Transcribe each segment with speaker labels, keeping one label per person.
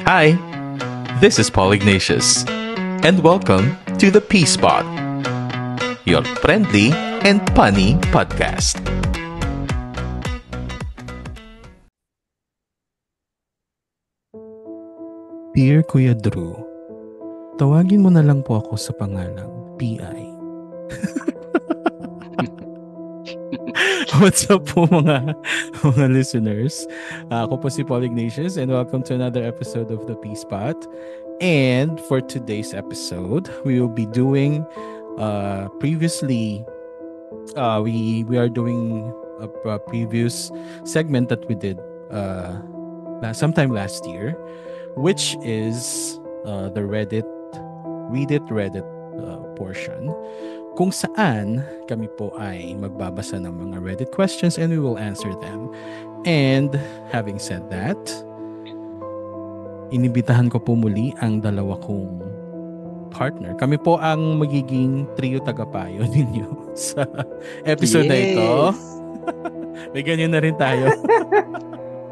Speaker 1: Hi, this is Paul Ignatius, and welcome to the P-Spot, your friendly and funny podcast. Dear Kuya Drew, tawagin mo na lang po ako sa pangalang PI. What's up po mga listeners? Ako po si Paul Ignatius and welcome to another episode of the P-Spot. And for today's episode, we will be doing previously we are doing a previous segment that we did sometime last year, which is the Reddit portion, kung saan kami po ay magbabasa ng mga Reddit questions and we will answer them. And having said that, inibitahan ko po muli ang dalawa kong partner. Kami po ang magiging trio tagapayo ninyo sa episode na ito. May ganyan na rin tayo.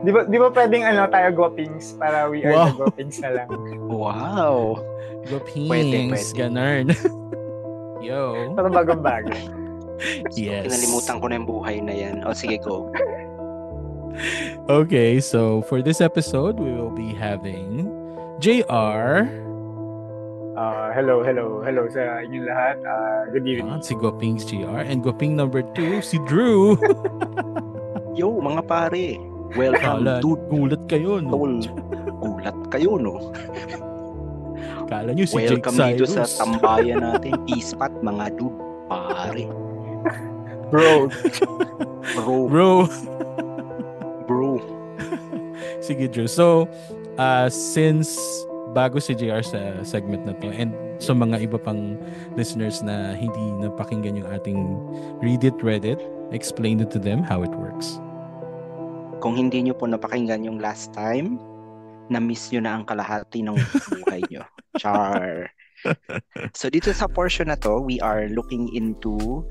Speaker 2: Di ba pwedeng tayo guwapings para we are the guwapings na lang.
Speaker 3: Wow.
Speaker 1: Guwapings,
Speaker 3: Pwede.
Speaker 1: ganarn. Yo.
Speaker 2: Para bagong-bago.
Speaker 1: Yes.
Speaker 3: Kinalimutan ko na yung buhay na yan. O sige, go.
Speaker 1: Okay, so for this episode, we will be having JR.
Speaker 2: Hello sa inyong lahat. Good evening.
Speaker 1: Si Guwapings JR. And Guwaping number 2, si Drew.
Speaker 3: Yo, mga pare. Welcome to
Speaker 1: gulat kayo, no?
Speaker 3: Gulat kayo, no?
Speaker 1: Kala nyo si Jake
Speaker 3: Welcome
Speaker 1: Cyrus.
Speaker 3: dito sa tambayan natin. P-Spot, mga dude, pare.
Speaker 2: Bro.
Speaker 1: Sige, Drew. So, since bago si JR sa segment na to and sa mga iba pang listeners na hindi napakinggan yung ating Reddit, explain it to them how it works.
Speaker 3: Kung hindi nyo po napakinggan yung last time, na-miss nyo na ang kalahati ng buhay nyo. Char. So dito sa portion na to, we are looking into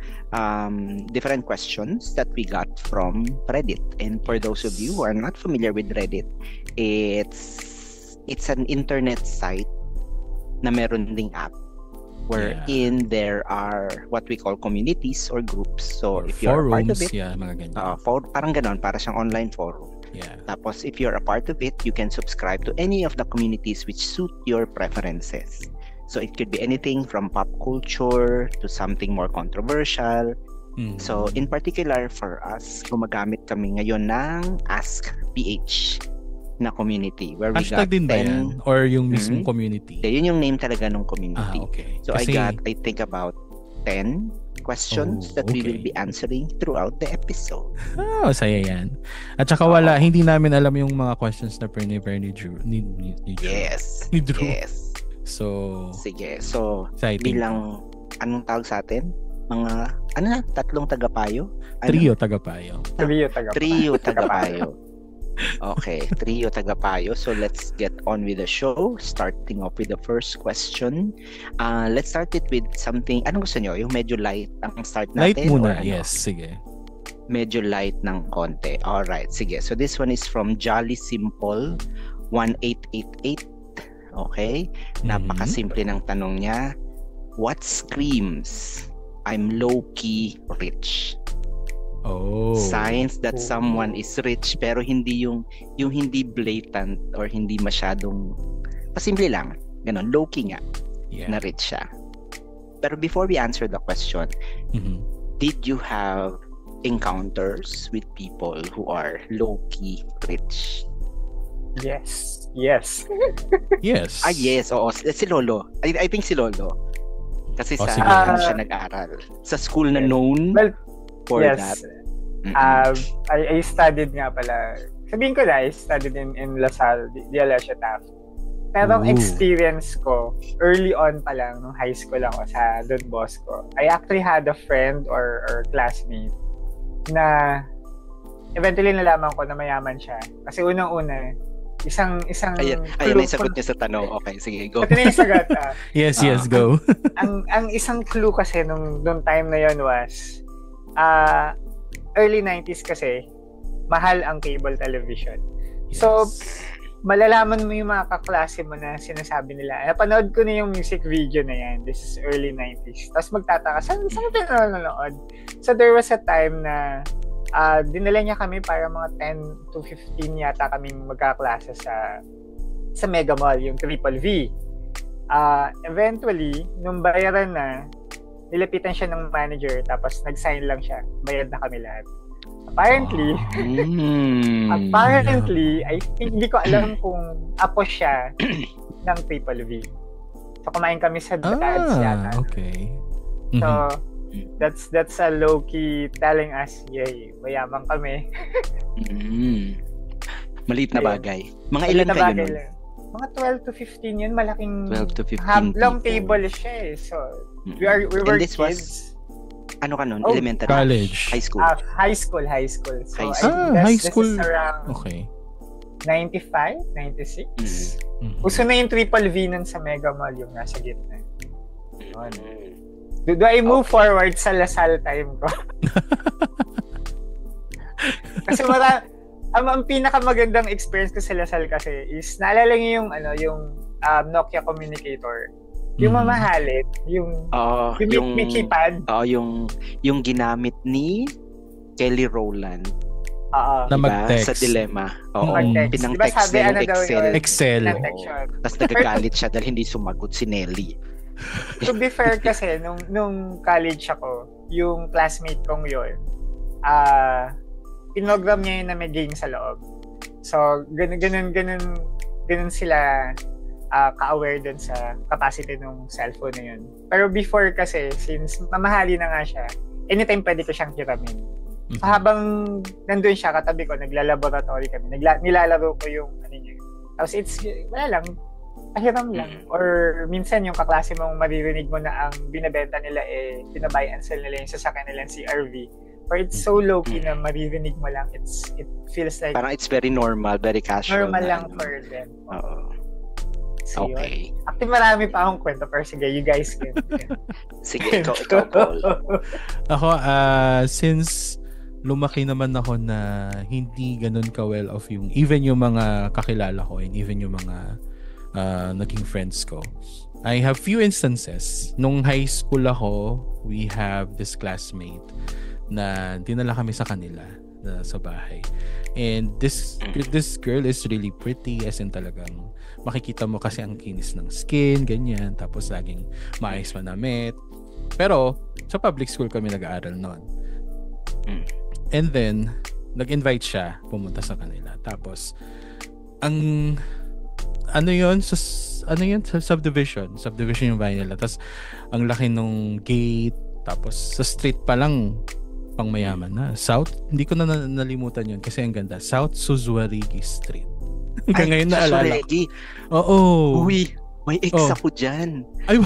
Speaker 3: different questions that we got from Reddit. And for those of you who are not familiar with Reddit, it's an internet site na meron ding app wherein there are what we call communities or groups. So if you're a part of it,
Speaker 1: mga ganyan.
Speaker 3: parang ganon, para siyang online forum.
Speaker 1: Yeah.
Speaker 3: Tapos, if you're a part of it, you can subscribe to any of the communities which suit your preferences. So, it could be anything from pop culture to something more controversial.
Speaker 1: Mm-hmm.
Speaker 3: So, in particular for us, gumagamit kami ngayon ng Ask PH na community where we
Speaker 1: hashtag
Speaker 3: got
Speaker 1: din ba yan? Or yung mismong community?
Speaker 3: Yun yung name talaga ng community.
Speaker 1: Okay.
Speaker 3: So, I think about 10 questions that we will be answering throughout the episode.
Speaker 1: Saya yan. At saka hindi namin alam yung mga questions na per ni Drew. Ni Drew.
Speaker 3: Yes.
Speaker 1: Ni Drew.
Speaker 3: Yes.
Speaker 1: So,
Speaker 3: sige. So,
Speaker 1: exciting.
Speaker 3: bilang, anong tawag sa atin? Mga, tatlong tagapayo?
Speaker 1: Trio tagapayo.
Speaker 3: Trio tagapayo. Okay, trio tagapayo. So, let's get on with the show. Starting off with the first question. Let's start it with something, anong gusto nyo? Yung medyo light ang start natin?
Speaker 1: Light muna, yes. Sige.
Speaker 3: Medyo light ng konti. Alright, sige. So, this one is from Jolly Simple 1888. Okay? Napakasimple ng tanong niya. What screams I'm low-key rich? Signs that someone is rich pero hindi yung hindi blatant or hindi masyadong pasimple lang. Ganon, low-key nga na rich siya. Pero before we answer the question, did you have encounters with people who are low-key rich?
Speaker 2: Yes.
Speaker 1: Yes.
Speaker 3: Yes. Oo. Si Lolo. I think si Lolo. Kasi sa siya nag-aral. Sa school na known for that.
Speaker 2: I studied nga pala. Sabihin ko na, I studied in LaSalle, De Alessia Taft. Pero ang experience ko, early on pa lang, nung high school ako sa Don Bosco, I actually had a friend or classmate na eventually nalaman ko na mayaman siya. Kasi unang-una, isang
Speaker 3: Ayan na yung sagot niya sa tanong. Okay, sige, go.
Speaker 2: Ito na yung sagot.
Speaker 1: Yes, go.
Speaker 2: ang isang clue kasi nung time na yon was early 90s kasi mahal ang cable television. So malalaman mo yung mga kaklase mo na sinasabi nila. Napanood ko na yung music video na yan. This is early 90s. Tapos magtataka, saan ka nanonood? So there was a time na dinala niya kami para mga 10 to 15 yata kaming magkaklase sa Mega Mall, yung Triple V. Eventually, nung bayaran na, nilapitan siya ng manager tapos nag-sign lang siya. Bayad na kami lahat. Apparently, I think, hindi ko alam kung apo siya ng Triple V. So, kumain kami sa Dads yata.
Speaker 1: Okay.
Speaker 2: So, that's a low-key telling us, yay, mayaman kami.
Speaker 3: Maliit na bagay. Mga ilan kayo nun?
Speaker 2: Mga 12 to 15 yun. Malaking
Speaker 3: 12 to 15
Speaker 2: long table siya eh. So, we were
Speaker 3: this
Speaker 2: kids.
Speaker 3: Ano ka nun? Elementary?
Speaker 1: College?
Speaker 3: High school?
Speaker 2: High school. So,
Speaker 1: high school.
Speaker 2: This is around
Speaker 1: okay.
Speaker 2: 95, 96. Uso na yung Triple V nun sa Mega Mall, yung nasa gitna. Do I move forward sa Lasal time ko? Kasi ang pinakamagandang experience ko sa Lasal kasi is naalala niyo yung Nokia communicator. Yung mamahalit, yung may keypad.
Speaker 3: Yung ginamit ni Kelly Rowland.
Speaker 1: Na mag-text.
Speaker 3: Sa Dilemma.
Speaker 2: Diba
Speaker 3: Pinang-text
Speaker 2: sabi,
Speaker 3: na yung
Speaker 1: Excel.
Speaker 3: Tapos nagagalit siya dahil hindi sumagot si Nelly.
Speaker 2: To be fair kasi, nung college ako, yung classmate kong yun, pinogram niya yun na may game sa loob. So, ganun sila ka-aware dun sa capacity ng cellphone na yun. Pero before kasi, since mamahali na nga siya, anytime pwede ko siyang hiramin. So, habang nandun siya, katabi ko, nagla-laboratory kami. Nilalaro ko yung niya. Tapos wala lang, pahiram lang. Or minsan yung kaklase mong maririnig mo na ang binabenta nila binabuy and sell nila yung sasakyan nila si RV. Or it's so low-key na maririnig mo lang. It feels like...
Speaker 3: Parang it's very normal, very casual.
Speaker 2: Normal lang for them. So,
Speaker 3: okay.
Speaker 2: Yun. Actually, marami pa akong kwento. Pero sige, you guys can.
Speaker 3: Sige, ikaw, Paul.
Speaker 1: Ako, since lumaki naman ako na hindi ganun ka-well off even yung mga kakilala ko and even yung mga naging friends ko. I have few instances. Nung high school ako, we have this classmate na dinala kami sa kanila sa bahay. And this girl is really pretty, as in talagang makikita mo kasi ang kinis ng skin, ganyan. Tapos laging maayos manamit. Pero sa public school kami nag-aaral noon. And then nag-invite siya pumunta sa kanila. Tapos ano yun sa subdivision yung bahay nila. Tapos ang laki nung gate. Tapos sa street pa lang pang mayaman na. South, hindi ko na nalimutan yun kasi ang ganda. South Suzuarigi Street. Hanggang ngayon naalala. Oo.
Speaker 3: Uy, may ex ako dyan.
Speaker 1: Ay,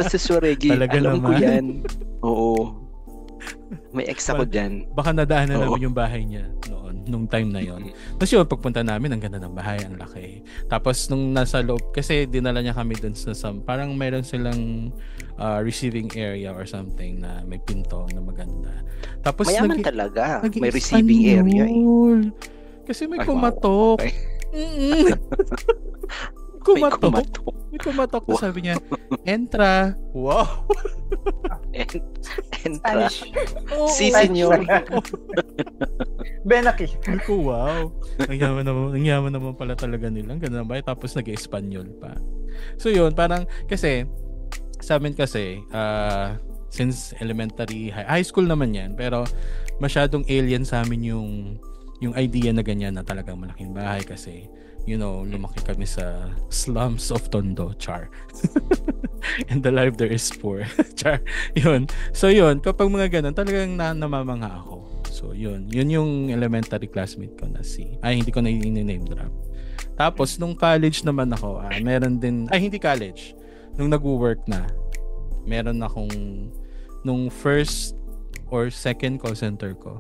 Speaker 3: sa Suzuarigi. Alam ko yan. Oo. May ex ako dyan.
Speaker 1: Baka nadaanan namin yung bahay niya noon, nung time na yon. Tapos yun, pagpunta namin, ang ganda ng bahay, ang laki. Tapos nung nasa loob, kasi dinala niya kami dun sa parang mayroon silang receiving area or something na may pinto na maganda. Tapos
Speaker 3: mayaman talaga. May receiving area eh.
Speaker 1: Kasi may kumatok.
Speaker 3: Wow. Okay.
Speaker 1: Kumatok. May kumatok. Wow. Sabi niya, entra. Wow.
Speaker 3: Entra. Si senyor.
Speaker 2: Benaki.
Speaker 1: Wow. Ang yaman naman pala talaga nila. Ang ganda naman. Tapos nag-Espanyol pa. So yun, parang kasi sa amin kasi since elementary, high school naman yan, pero masyadong alien sa amin yung idea na ganyan na talagang malaking bahay kasi lumaki kami sa slums of Tondo, char. And the life there is poor, char. Yun. So yun, kapag mga ganun, talagang namamanga ako. So yun yung elementary classmate ko na hindi ko na i-name drop. Tapos nung college naman ako, meron din, hindi college, nung nag-work na, meron akong nung first or second call center ko,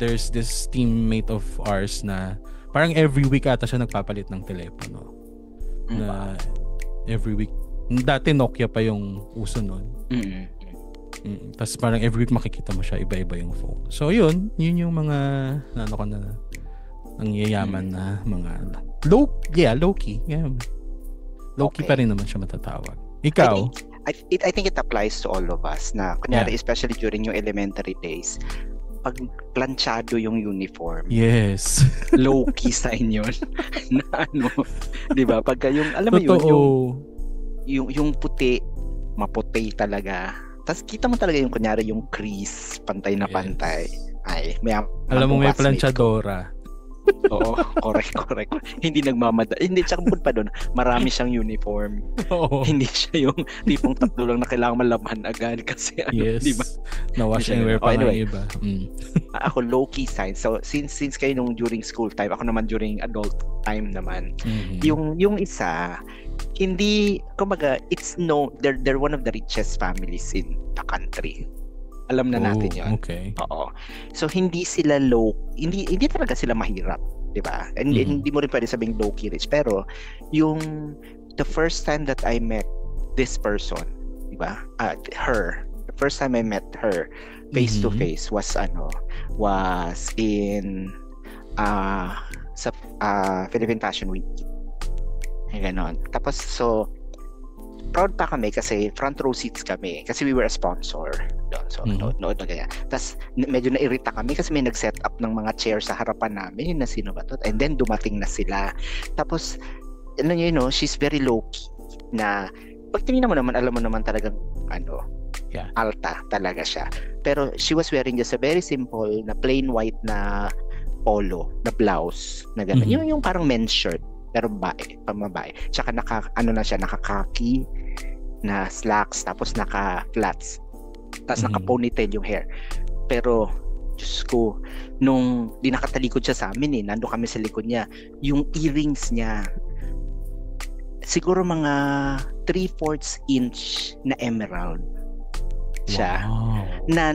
Speaker 1: there's this teammate of ours na parang every week ata siya nagpapalit ng telepono. Na every week. Dati Nokia pa yung uso nun. Tapos parang every week makikita mo siya, iba-iba yung phone. So yun yung mga Ang yayaman na mga low-key. Yeah. Low-key pa rin naman siya matatawag. Ikaw?
Speaker 3: I think it applies to all of us na kunyari, especially during yung elementary days, pag planchado yung uniform.
Speaker 1: Yes.
Speaker 3: Low-key sign yun. Na ano, di ba? Pagka yung, alam mo yun, yung puti, maputi talaga. Tapos kita mo talaga yung kunyari yung crease, pantay na pantay. Ay,
Speaker 1: alam mo may planchadora.
Speaker 3: Oo, correct. Hindi nagmamada. Hindi, tsaka bukod pa doon, marami siyang uniform.
Speaker 1: Oo.
Speaker 3: Hindi siya yung tipong tatlo lang na kailangan malaman agad kasi di ba?
Speaker 1: Na-wash and wear pa ng iba.
Speaker 3: Ako, low-key sign. So, since kayo nung during school time, ako naman during adult time naman, yung isa, hindi, kumbaga, they're one of the richest families in the country. Alam na natin yun.
Speaker 1: Okay.
Speaker 3: Oo. So, hindi sila hindi talaga sila mahirap, di ba? And hindi mo rin pwede sabing low-key rich. Pero, the first time that I met this person, di ba? The first time I met her face to face was in sa Philippine Fashion Week. Ganon. Tapos, so, proud pa kami kasi front row seats kami kasi we were a sponsor doon. So, nood na ganyan. Tapos, medyo nairita kami kasi may nag-set up ng mga chairs sa harapan namin. Yun na sino ba to? And then, dumating na sila. Tapos, she's very low-key na pag tinignan mo naman, alam mo naman talagang alta talaga siya. Pero, she was wearing just a very simple na plain white na polo, na blouse, na gano'n. Yung parang men's shirt. Pero pamabae. Tsaka naka-khaki na slacks, tapos naka-flats. Tapos naka-ponytail yung hair. Pero, Diyos ko, nung dinakatalikod siya sa amin nando kami sa likod niya, yung earrings niya, siguro mga 3/4 inch na emerald siya.
Speaker 1: Wow.
Speaker 3: Na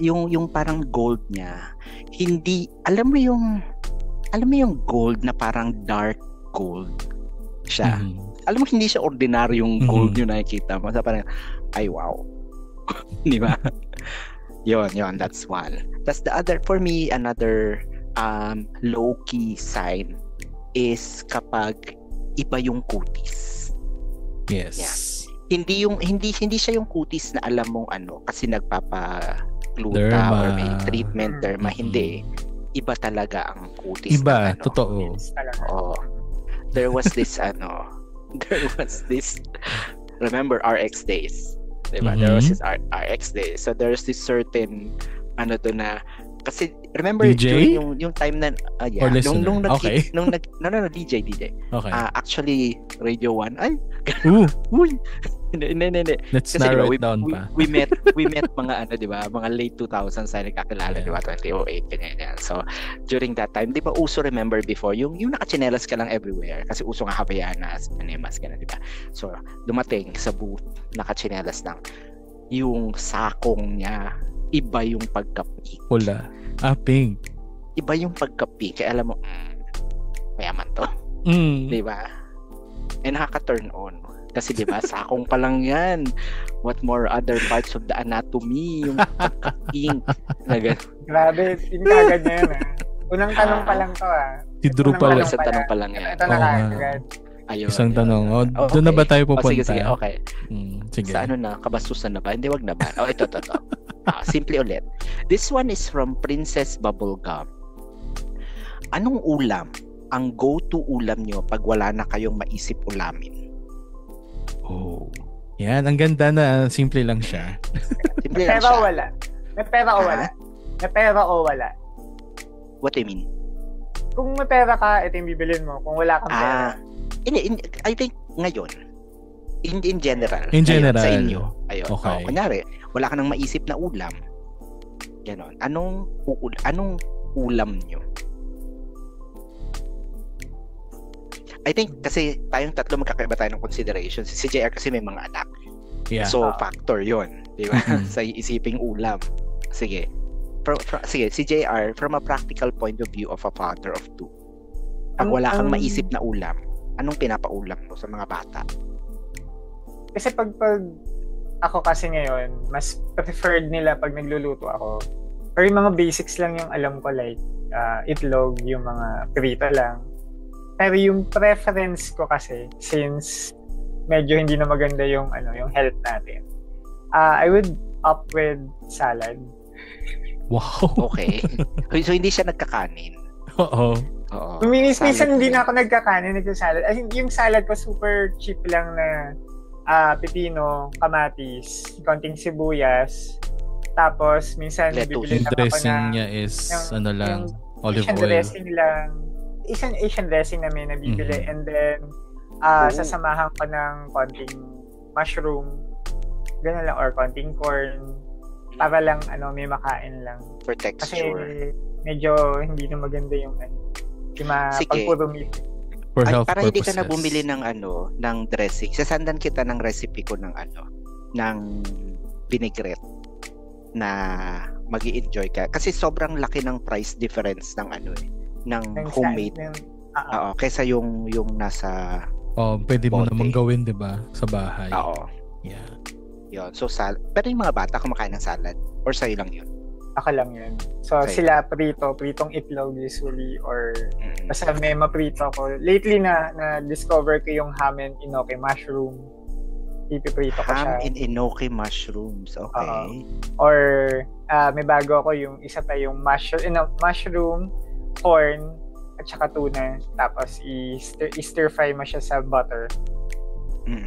Speaker 3: yung parang gold niya, hindi, alam mo yung gold na parang dark gold siya. Alam mo, hindi siya ordinaryong gold yung nakikita mo. So, parang, ay wow. Di ba? Yun, that's one. That's the other, for me, another low-key sign is kapag iba yung kutis.
Speaker 1: Yes.
Speaker 3: Yeah. Hindi siya yung kutis na alam mong kasi nagpapa-gluta or may treatment derma. Hindi. Iba talaga ang kutis.
Speaker 1: Iba, totoo.
Speaker 3: Oh. There was this remember RX days, diba? There was this RX days. So there's this certain na kasi remember
Speaker 1: DJ?
Speaker 3: yung time na
Speaker 1: or listener?
Speaker 3: nung
Speaker 1: okay.
Speaker 3: DJ.
Speaker 1: Okay.
Speaker 3: Actually Radio 1 ay
Speaker 1: uy.
Speaker 3: Hindi.
Speaker 1: Let's
Speaker 3: kasi
Speaker 1: narrow
Speaker 3: diba,
Speaker 1: it down pa.
Speaker 3: We met mga diba, mga late 2000s tayo nagkakilala, diba, 2008 ganyan. So during that time, diba, uso remember before yung nakachinelas ka lang everywhere kasi uso nga Havaianas, Panemas ganun, diba. So dumating sa booth, nakachinelas lang. Yung sakong niya, iba yung pagka-pink.
Speaker 1: Pula. Pink.
Speaker 3: Iba yung pagka-pink. Kaya alam mo, mayaman to. Diba? And nakaka-turn on. Kasi diba, sakong pa lang yan. What more other parts of the anatomy? Yung pagka-pink.
Speaker 2: Grabe, yung kagad na yun Unang tanong pa lang to
Speaker 1: Si Drew pala.
Speaker 3: Isang tanong pa lang yan.
Speaker 2: Ito na kagad.
Speaker 3: Ayun,
Speaker 1: isang tanong. Doon na ba tayo pupunta?
Speaker 3: Sige. Okay.
Speaker 1: Sige.
Speaker 3: Sa kabastusan na ba? Hindi, wag naman. Ito. Simple ulit. This one is from Princess Bubblegum. Anong ulam ang go-to ulam nyo pag wala na kayong maisip ulamin?
Speaker 1: Yan, ang ganda na simple lang siya.
Speaker 3: Simple lang
Speaker 2: siya.
Speaker 3: Wala.
Speaker 2: May pera o wala? May pera o wala?
Speaker 3: What do you mean?
Speaker 2: Kung may pera ka, ito yung bibilin mo. Kung wala kang pera.
Speaker 3: I think ngayon, in general.
Speaker 1: In general.
Speaker 3: Ngayon, sa inyo. Ayun.
Speaker 1: Okay.
Speaker 3: Kunyari, wala ka nang maisip na ulam. Ganon. Anong ulam nyo? I think kasi tayong tatlo magkakaiba tayo ng considerations. Si JR kasi may mga anak.
Speaker 1: Yeah.
Speaker 3: So, factor yun. Di ba? Sa isiping ulam. Sige. Sige, si JR, from a practical point of view of a father of two, pag wala kang maisip na ulam, anong pinapaulam mo sa mga bata?
Speaker 2: Kasi pag ako kasi ngayon, mas preferred nila pag nagluluto ako. Pero yung mga basics lang yung alam ko, like itlog, yung mga prito lang. Pero yung preference ko kasi, since medyo hindi na maganda yung health natin, I would opt with salad.
Speaker 1: Wow.
Speaker 3: Okay. So hindi siya nagkakanin.
Speaker 1: Oo.
Speaker 2: Minsan hindi na ako nagkakanin, nagsasalad. As in, yung salad ko super cheap lang na pipino, kamatis, konting sibuyas. Tapos minsan bibili lang ako
Speaker 1: dressing niya is olive
Speaker 2: Asian
Speaker 1: oil.
Speaker 2: Dressing lang. Asian dressing na may nabibili. And then sasamahan ko ng konting mushroom. Ganun lang, or konting corn. Para lang may makain lang.
Speaker 3: For texture.
Speaker 2: Kasi medyo hindi na maganda yung pagpuro meat.
Speaker 1: For health
Speaker 3: para
Speaker 1: purposes.
Speaker 3: Hindi ka na bumili ng dressing. Sasandan kita ng recipe ko ng vinaigrette na magi-enjoy ka. Kasi sobrang laki ng price difference ng ng homemade. Kaysa yung nasa
Speaker 1: pwede mo
Speaker 3: bote.
Speaker 1: namang gawin, 'di ba, sa bahay.
Speaker 3: Oo.
Speaker 1: Yeah.
Speaker 3: Yun. So pero yung mga bata kumakain ng salad or sa'yo lang yun?
Speaker 2: Ako lang yun. So sila pritong itlog usually, or basta may maprito ko. Lately na-discover ko yung ham and enoki mushroom. Ipiprito ko siya.
Speaker 3: Ham and enoki mushrooms. Okay.
Speaker 2: Or may bago ako yung isa pa yung mushroom, corn, at saka tuna. Tapos i-stir fry mo siya sa butter.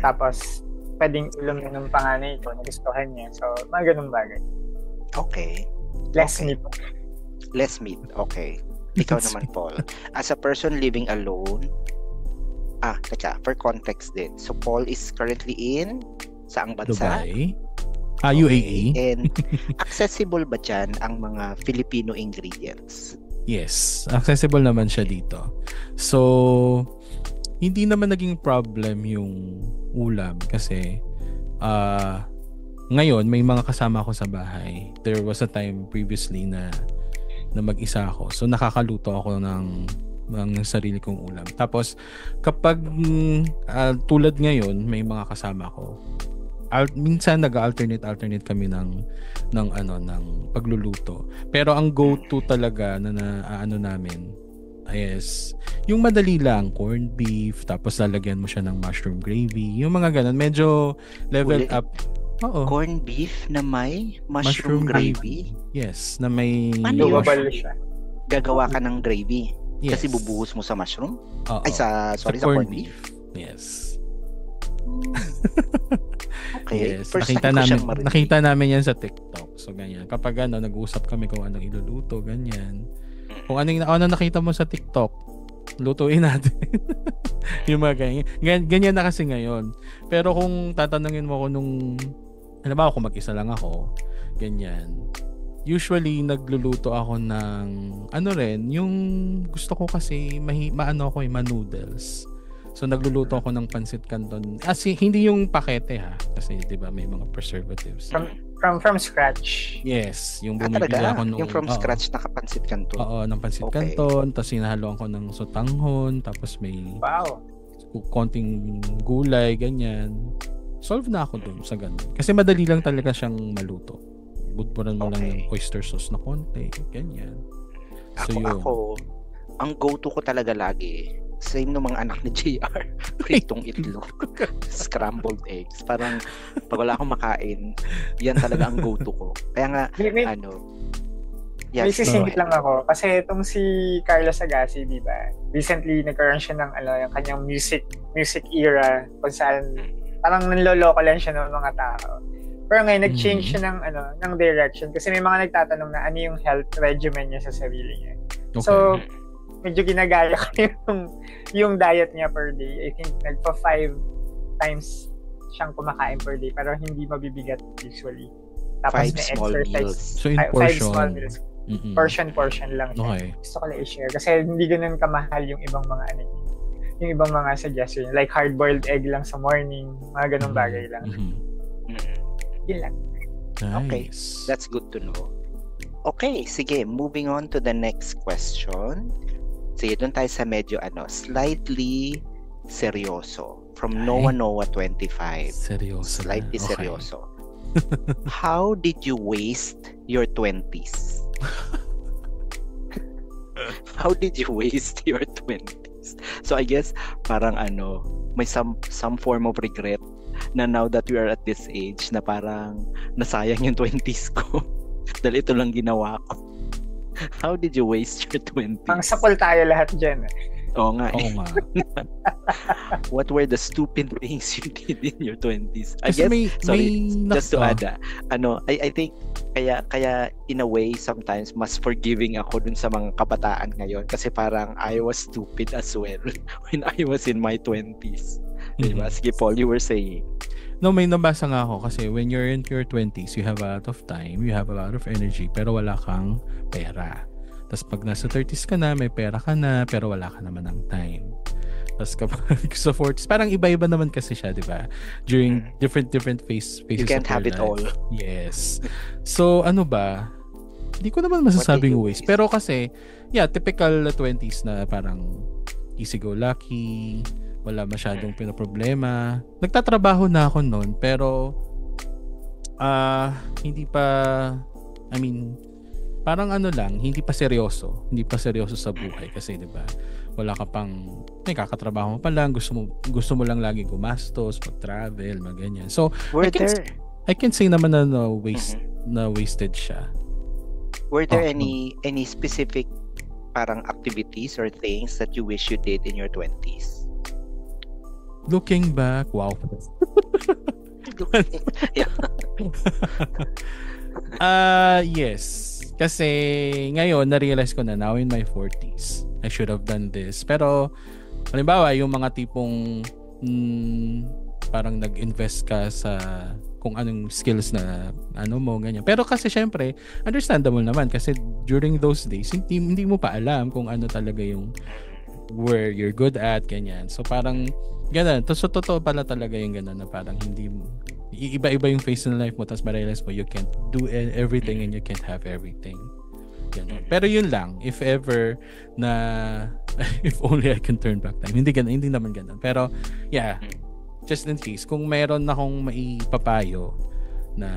Speaker 2: Tapos pwedeng ulumin ng panganay ko, nagustuhan niya. So, mga ganung bagay.
Speaker 3: Okay.
Speaker 2: Less meat.
Speaker 3: Less meat, okay. Ikaw naman, Paul. As a person living alone, for context din. So, Paul is currently in saang bansa?
Speaker 1: Dubai. UAE.
Speaker 3: And accessible ba dyan ang mga Filipino ingredients?
Speaker 1: Yes, accessible naman siya dito. So, hindi naman naging problem yung ulam kasi ngayon may mga kasama ako sa bahay. There was a time previously na mag-isa ako. So nakakaluto ako ng sarili kong ulam. Tapos kapag tulad ngayon may mga kasama ko, minsan nag-alternate kami ng pagluluto. Pero ang go-to talaga na namin is yung madali lang, corned beef, tapos lalagyan mo siya ng mushroom gravy. Yung mga ganun, medyo level up. Oo.
Speaker 3: Corned beef na may mushroom gravy?
Speaker 1: Yes, na may...
Speaker 3: Paano
Speaker 2: siya?
Speaker 3: Gagawa ka ng gravy?
Speaker 1: Yes.
Speaker 3: Kasi bubuhos mo sa mushroom?
Speaker 1: Oo.
Speaker 3: Ay, sa corned beef?
Speaker 1: Yes.
Speaker 3: Okay.
Speaker 1: Yes.
Speaker 3: First
Speaker 1: Nakita namin yan sa TikTok. So, ganyan. Kapag nag-uusap kami kung anong iluluto, ganyan. Kung ano nakita mo sa TikTok, lutuin natin. Yung mga ganyan. Ganyan na kasi ngayon. Pero kung tatanungin mo ko kung mag-isa lang ako, ganyan. Usually, nagluluto ako ng, yung gusto ko kasi, ma-noodles. So, nagluluto ako ng pancit canton. Hindi yung pakete ha. Kasi, di ba, may mga preservatives.
Speaker 2: From scratch.
Speaker 1: Yes, yung bumibili ako nung...
Speaker 3: Yung from scratch na pancit canton.
Speaker 1: Oo, ng pancit canton. Tapos hinahaluan ko ng sotanghon. Tapos may...
Speaker 2: Wow.
Speaker 1: Konting gulay, ganyan. Solve na ako dun sa ganun. Kasi madali lang talaga siyang maluto. Budburan mo lang yung oyster sauce na konti. Ganyan. So,
Speaker 3: ako, ang go-to ko talaga lagi, same ng mga anak ni JR, pritong itlog, scrambled eggs. Parang pag wala akong makain, yan talaga ang go-to ko. Kaya nga,
Speaker 2: may sisingit lang ako. Kasi itong si Carlos Agassi, di ba? Recently, nagkaroon siya ng yung kanyang music era kung saan parang nanloloko lang siya ng mga tao. Pero ngayon, nag-change siya ng direction kasi may mga nagtatanong na ano yung health regimen niya sa sarili niya. Okay. So, medyo ginagaya ko yung diet niya per day. I think nagpa 5 times siyang kumakain per day pero hindi mabibigat usually. Tapos
Speaker 3: 5 small meals.
Speaker 1: So in portion.
Speaker 2: 5 small meals. Portion lang.
Speaker 1: Okay.
Speaker 2: Gusto ko lang i-share kasi hindi ganun kamahal yung ibang mga yung ibang mga suggestion. Like hard-boiled egg lang sa morning. Mga ganung bagay lang. Yun lang.
Speaker 1: Nice.
Speaker 3: Okay. That's good to know. Okay, sige. Moving on to the next question. Sige, doon tayo sa medyo slightly seryoso. From Noah 25.
Speaker 1: Seryoso.
Speaker 3: Slightly seryoso. How did you waste your 20s? How did you waste your 20s? So I guess parang may some form of regret na now that we are at this age na parang nasayang yung 20s ko dahil ito lang ginawa ko. How did you waste your 20s?
Speaker 2: Pang sapol tayo lahat dyan.
Speaker 3: Oo nga. What were the stupid things you did in your 20s? I guess, just to add, I think kaya in a way sometimes mas forgiving ako dun sa mga kabataan ngayon kasi parang I was stupid as well when I was in my 20s. Diba? Sige, Paul, you were saying.
Speaker 1: No, may nabasa nga ako kasi when you're in your 20s, you have a lot of time, you have a lot of energy, pero wala kang pera. Tapos pag nasa 30s ka na, may pera ka na, pero wala ka naman ng time. Tapos kapag sa 40s, parang iba-iba naman kasi siya, di ba? During different phases
Speaker 3: you can't have it all.
Speaker 1: Yes. So, ano ba? Hindi ko naman masasabing waste. Pero kasi, typical 20s na parang easy-go-lucky, wala masyadong pinoproblema. Nagtatrabaho na ako noon, pero hindi pa, parang hindi pa seryoso sa buhay kasi 'di ba? Wala ka pang kakatrabaho mo pa lang, gusto mo lang lagi gumastos, mag-travel, ganyan. So, I can say naman na wasted siya.
Speaker 3: Were there any specific parang activities or things that you wish you did in your 20s?
Speaker 1: Looking back, wow. Yes. Kasi ngayon, na-realize ko na now in my 40s, I should have done this. Pero, halimbawa, yung mga tipong parang nag-invest ka sa kung anong skills na mo, ganyan. Pero kasi syempre, understandable naman kasi during those days, hindi mo pa alam kung ano talaga yung where you're good at, ganyan. So parang, ganun. So totoo pala talaga yung ganun na parang hindi mo, iba-iba yung phase in life mo, tapos ma-realize mo you can't do everything and you can't have everything. Ganun. Pero yun lang, if ever na if only I can turn back time. Hindi naman ganun. Pero just in case, kung meron akong maipapayo na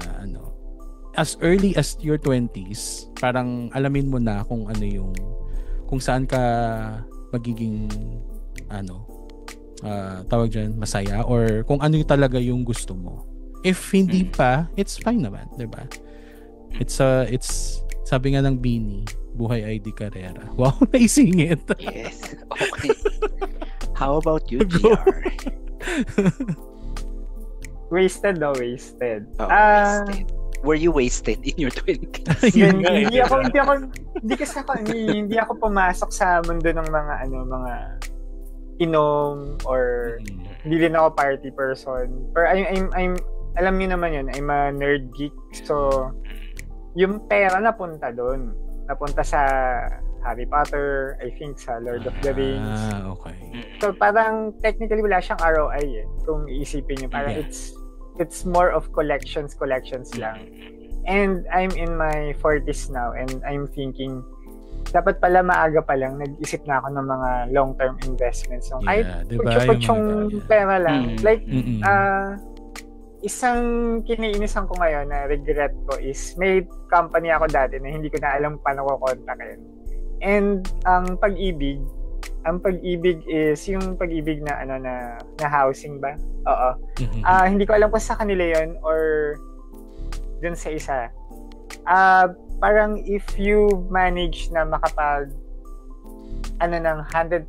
Speaker 1: as early as your 20s, parang alamin mo na kung kung saan ka magiging tawag dyan, masaya, or kung ano yung talaga yung gusto mo. If hindi pa, it's fine naman, diba? It's sabi nga ng Bini, buhay ay di karera. Wow, naisingit.
Speaker 3: Yes, okay. How about you, GR?
Speaker 2: Wasted.
Speaker 3: Wasted. Were you wasted in your 20s?
Speaker 2: Hindi ako pumasok sa mundo ng mga inom, or hindi rin ako party person. Pero I'm alam niyo naman yun, I'm a nerd geek. So, yung pera napunta doon. Napunta sa Harry Potter, I think sa Lord of the Rings.
Speaker 1: Okay.
Speaker 2: So, parang technically wala siyang ROI kung iisipin niyo. Parang it's more of collections lang. And I'm in my 40s now and I'm thinking, dapat pala maaga pa lang nag-isip na ako ng mga long-term investments. So, kutsyong pera lang. Like, isang kiniinisan ko ngayon na regret ko is may company ako dati na hindi ko na alam paano ko kontakin. And ang pag-ibig is yung pag-ibig na na housing ba? Oo. Hindi ko alam kung sa kanila yon or dun sa isa. Parang if you manage na makapag ng 142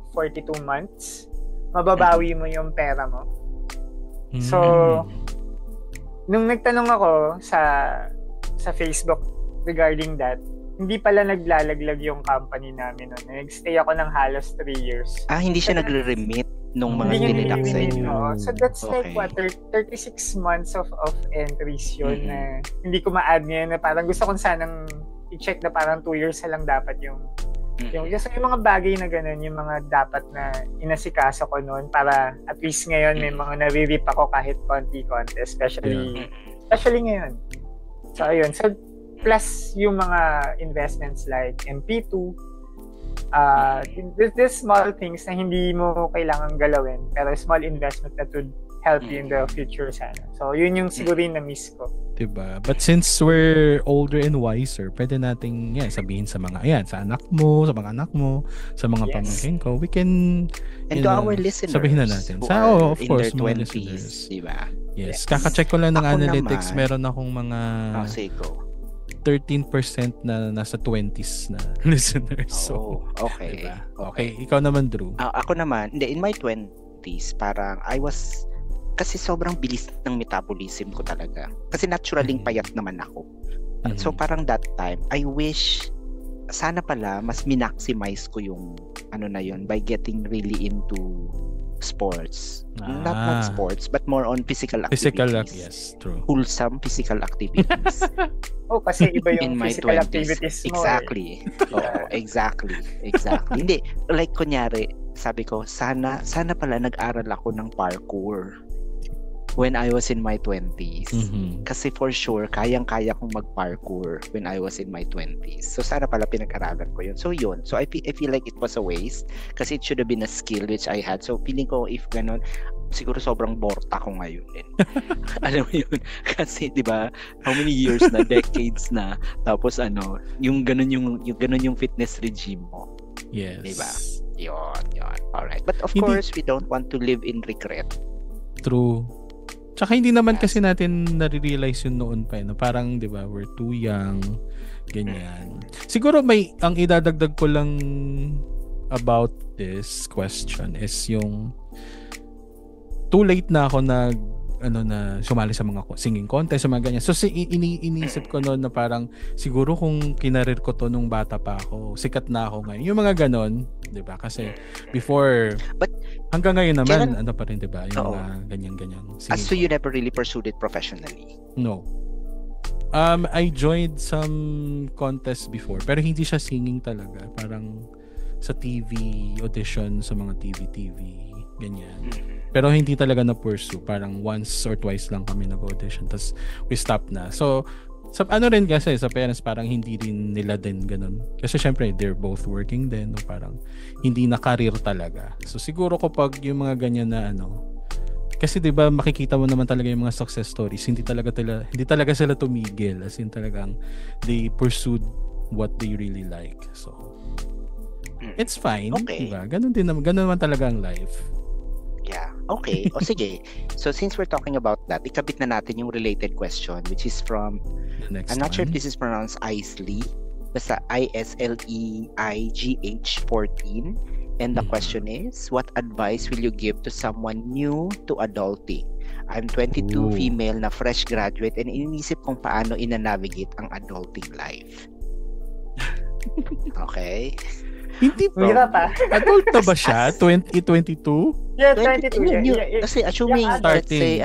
Speaker 2: months, mababawi mo yung pera mo. So, nung nagtanong ako sa Facebook regarding that, hindi pala naglalaglag yung company namin noon. Nag-stay ako ng halos 3 years.
Speaker 3: Hindi siya nagre-remit nung mga dinidak sa inyo.
Speaker 2: So that's like 36 months of entries yun na hindi ko ma-add ngayon na parang gusto kong sanang i-check na parang 2 years na lang dapat yung kasi yung mga bagay na ganun, yung mga dapat na inasikaso ko noon para at least ngayon may mga nare-rip ako kahit konti-konti, especially ngayon. So ayun, so plus yung mga investments like MP2, these small things na hindi mo kailangan galawin pero small investment that would help you in the future sana. So yun yung siguro yung na-miss ko.
Speaker 1: Diba? But since we're older and wiser, pwede nating sabihin sa mga sa anak mo, sa mga anak mo, sa mga pamangkin ko, we can
Speaker 3: and to our listeners
Speaker 1: sabihin na natin.
Speaker 3: Sa
Speaker 1: of course,
Speaker 3: in their
Speaker 1: mga
Speaker 3: 20s,
Speaker 1: listeners.
Speaker 3: diba?
Speaker 1: Yes. Kaka-check ko lang ng
Speaker 3: Ako
Speaker 1: analytics,
Speaker 3: naman,
Speaker 1: meron akong mga
Speaker 3: say go.
Speaker 1: 13% na nasa 20s na listeners. So,
Speaker 3: okay.
Speaker 1: Diba? Okay. Ikaw naman, Drew.
Speaker 3: Ako naman, in my 20s, parang kasi sobrang bilis ng metabolism ko talaga. Kasi naturally payat naman ako. So parang that time, I wish sana pala mas minaximize ko yung na yun by getting really into sports. Not sports, but more on physical activities.
Speaker 1: Yes, true.
Speaker 3: Wholesome physical activities.
Speaker 2: Kasi iba yung
Speaker 3: in my
Speaker 2: physical
Speaker 3: 20s.
Speaker 2: activities mo.
Speaker 3: Exactly. Exactly. Hindi, like kunyari, sabi ko, sana pala nag-aral ako ng parkour when I was in my 20s. Kasi for sure, kayang-kaya kong mag-parkour when I was in my 20s. So, sana pala pinag-aralan ko yun. So, yun. So, I feel like it was a waste kasi it should have been a skill which I had. So, feeling ko if ganun, siguro sobrang borta ko ngayon. Alam mo yun? Kasi, di ba, how many years na, decades na, tapos yung ganun yung fitness regime mo.
Speaker 1: Yes.
Speaker 3: Di ba? Yun. Alright. But of course, we don't want to live in regret.
Speaker 1: True. Tsaka hindi naman kasi natin nare-realize yun noon pa. Parang, di ba, we're too young. Ganyan. Siguro ang idadagdag ko lang about this question is yung too late na ako na sumali sa mga singing contest, sa mga ganyan. So, iniisip ko noon na parang siguro kung kinarir ko to nung bata pa ako, sikat na ako ngayon. Yung mga ganon, di ba? Kasi before, but hanggang ngayon naman, pa rin, di ba? Yung mga ganyan-ganyan.
Speaker 3: So, you never really pursued it professionally?
Speaker 1: No. I joined some contests before, pero hindi siya singing talaga. Parang sa TV audition, sa mga TV, ganyan. Pero hindi talaga na-pursue. Parang once or twice lang kami nag-audition. Tapos we stopped na. So, rin kasi sa parents, parang hindi rin nila din ganun. Kasi syempre, they're both working din. No? Parang hindi na career talaga. So, siguro kapag yung mga ganyan na kasi 'di ba makikita mo naman talaga yung mga success stories, hindi talaga sila tumigil, as in talagang they pursued what they really like. So it's fine,
Speaker 3: okay.
Speaker 1: 'Di ba? Ganun naman talaga ang life.
Speaker 3: Yeah. Okay. O sige. So since we're talking about that, ikabit na natin yung related question which is from I'm not sure if this is pronounced Isley. Basta ISLEIGH 14. And the question is, what advice will you give to someone new to adulting? I'm 22, female na fresh graduate, and iniisip kong paano ina-navigate ang adulting life. Okay?
Speaker 1: Hindi pa. Adult na ba siya? 2022?
Speaker 2: Yeah, 22. Yeah.
Speaker 3: Kasi assuming, let's say,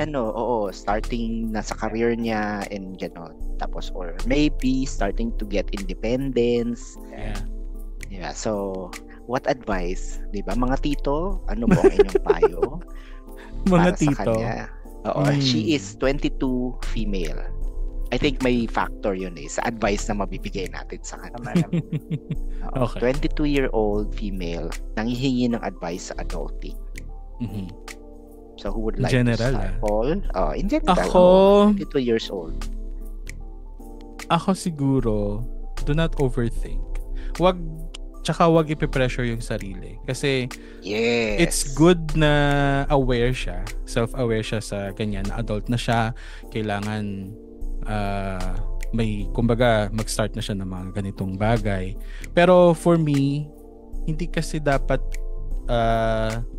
Speaker 3: starting na sa career niya and gano'n. Tapos, or maybe starting to get independence. Yeah. So, what advice? Diba? Mga tito, ano po ang inyong payo?
Speaker 1: Mga
Speaker 3: para
Speaker 1: tito.
Speaker 3: Sa kanya? She is 22, female. I think may factor yun sa advice na mabibigay natin sa kanya.
Speaker 1: Okay.
Speaker 3: 22-year-old female, nanghihingi ng advice sa adulting. So, who would like
Speaker 1: general,
Speaker 3: to start? Paul? In general,
Speaker 1: ako,
Speaker 3: 22 years old.
Speaker 1: Ako siguro, do not overthink. Tsaka wag ipe-pressure yung sarili. Kasi, it's good na aware siya, self-aware siya sa ganyan, na adult na siya, kailangan kumbaga mag-start na siya ng mga ganitong bagay. Pero for me, hindi kasi dapat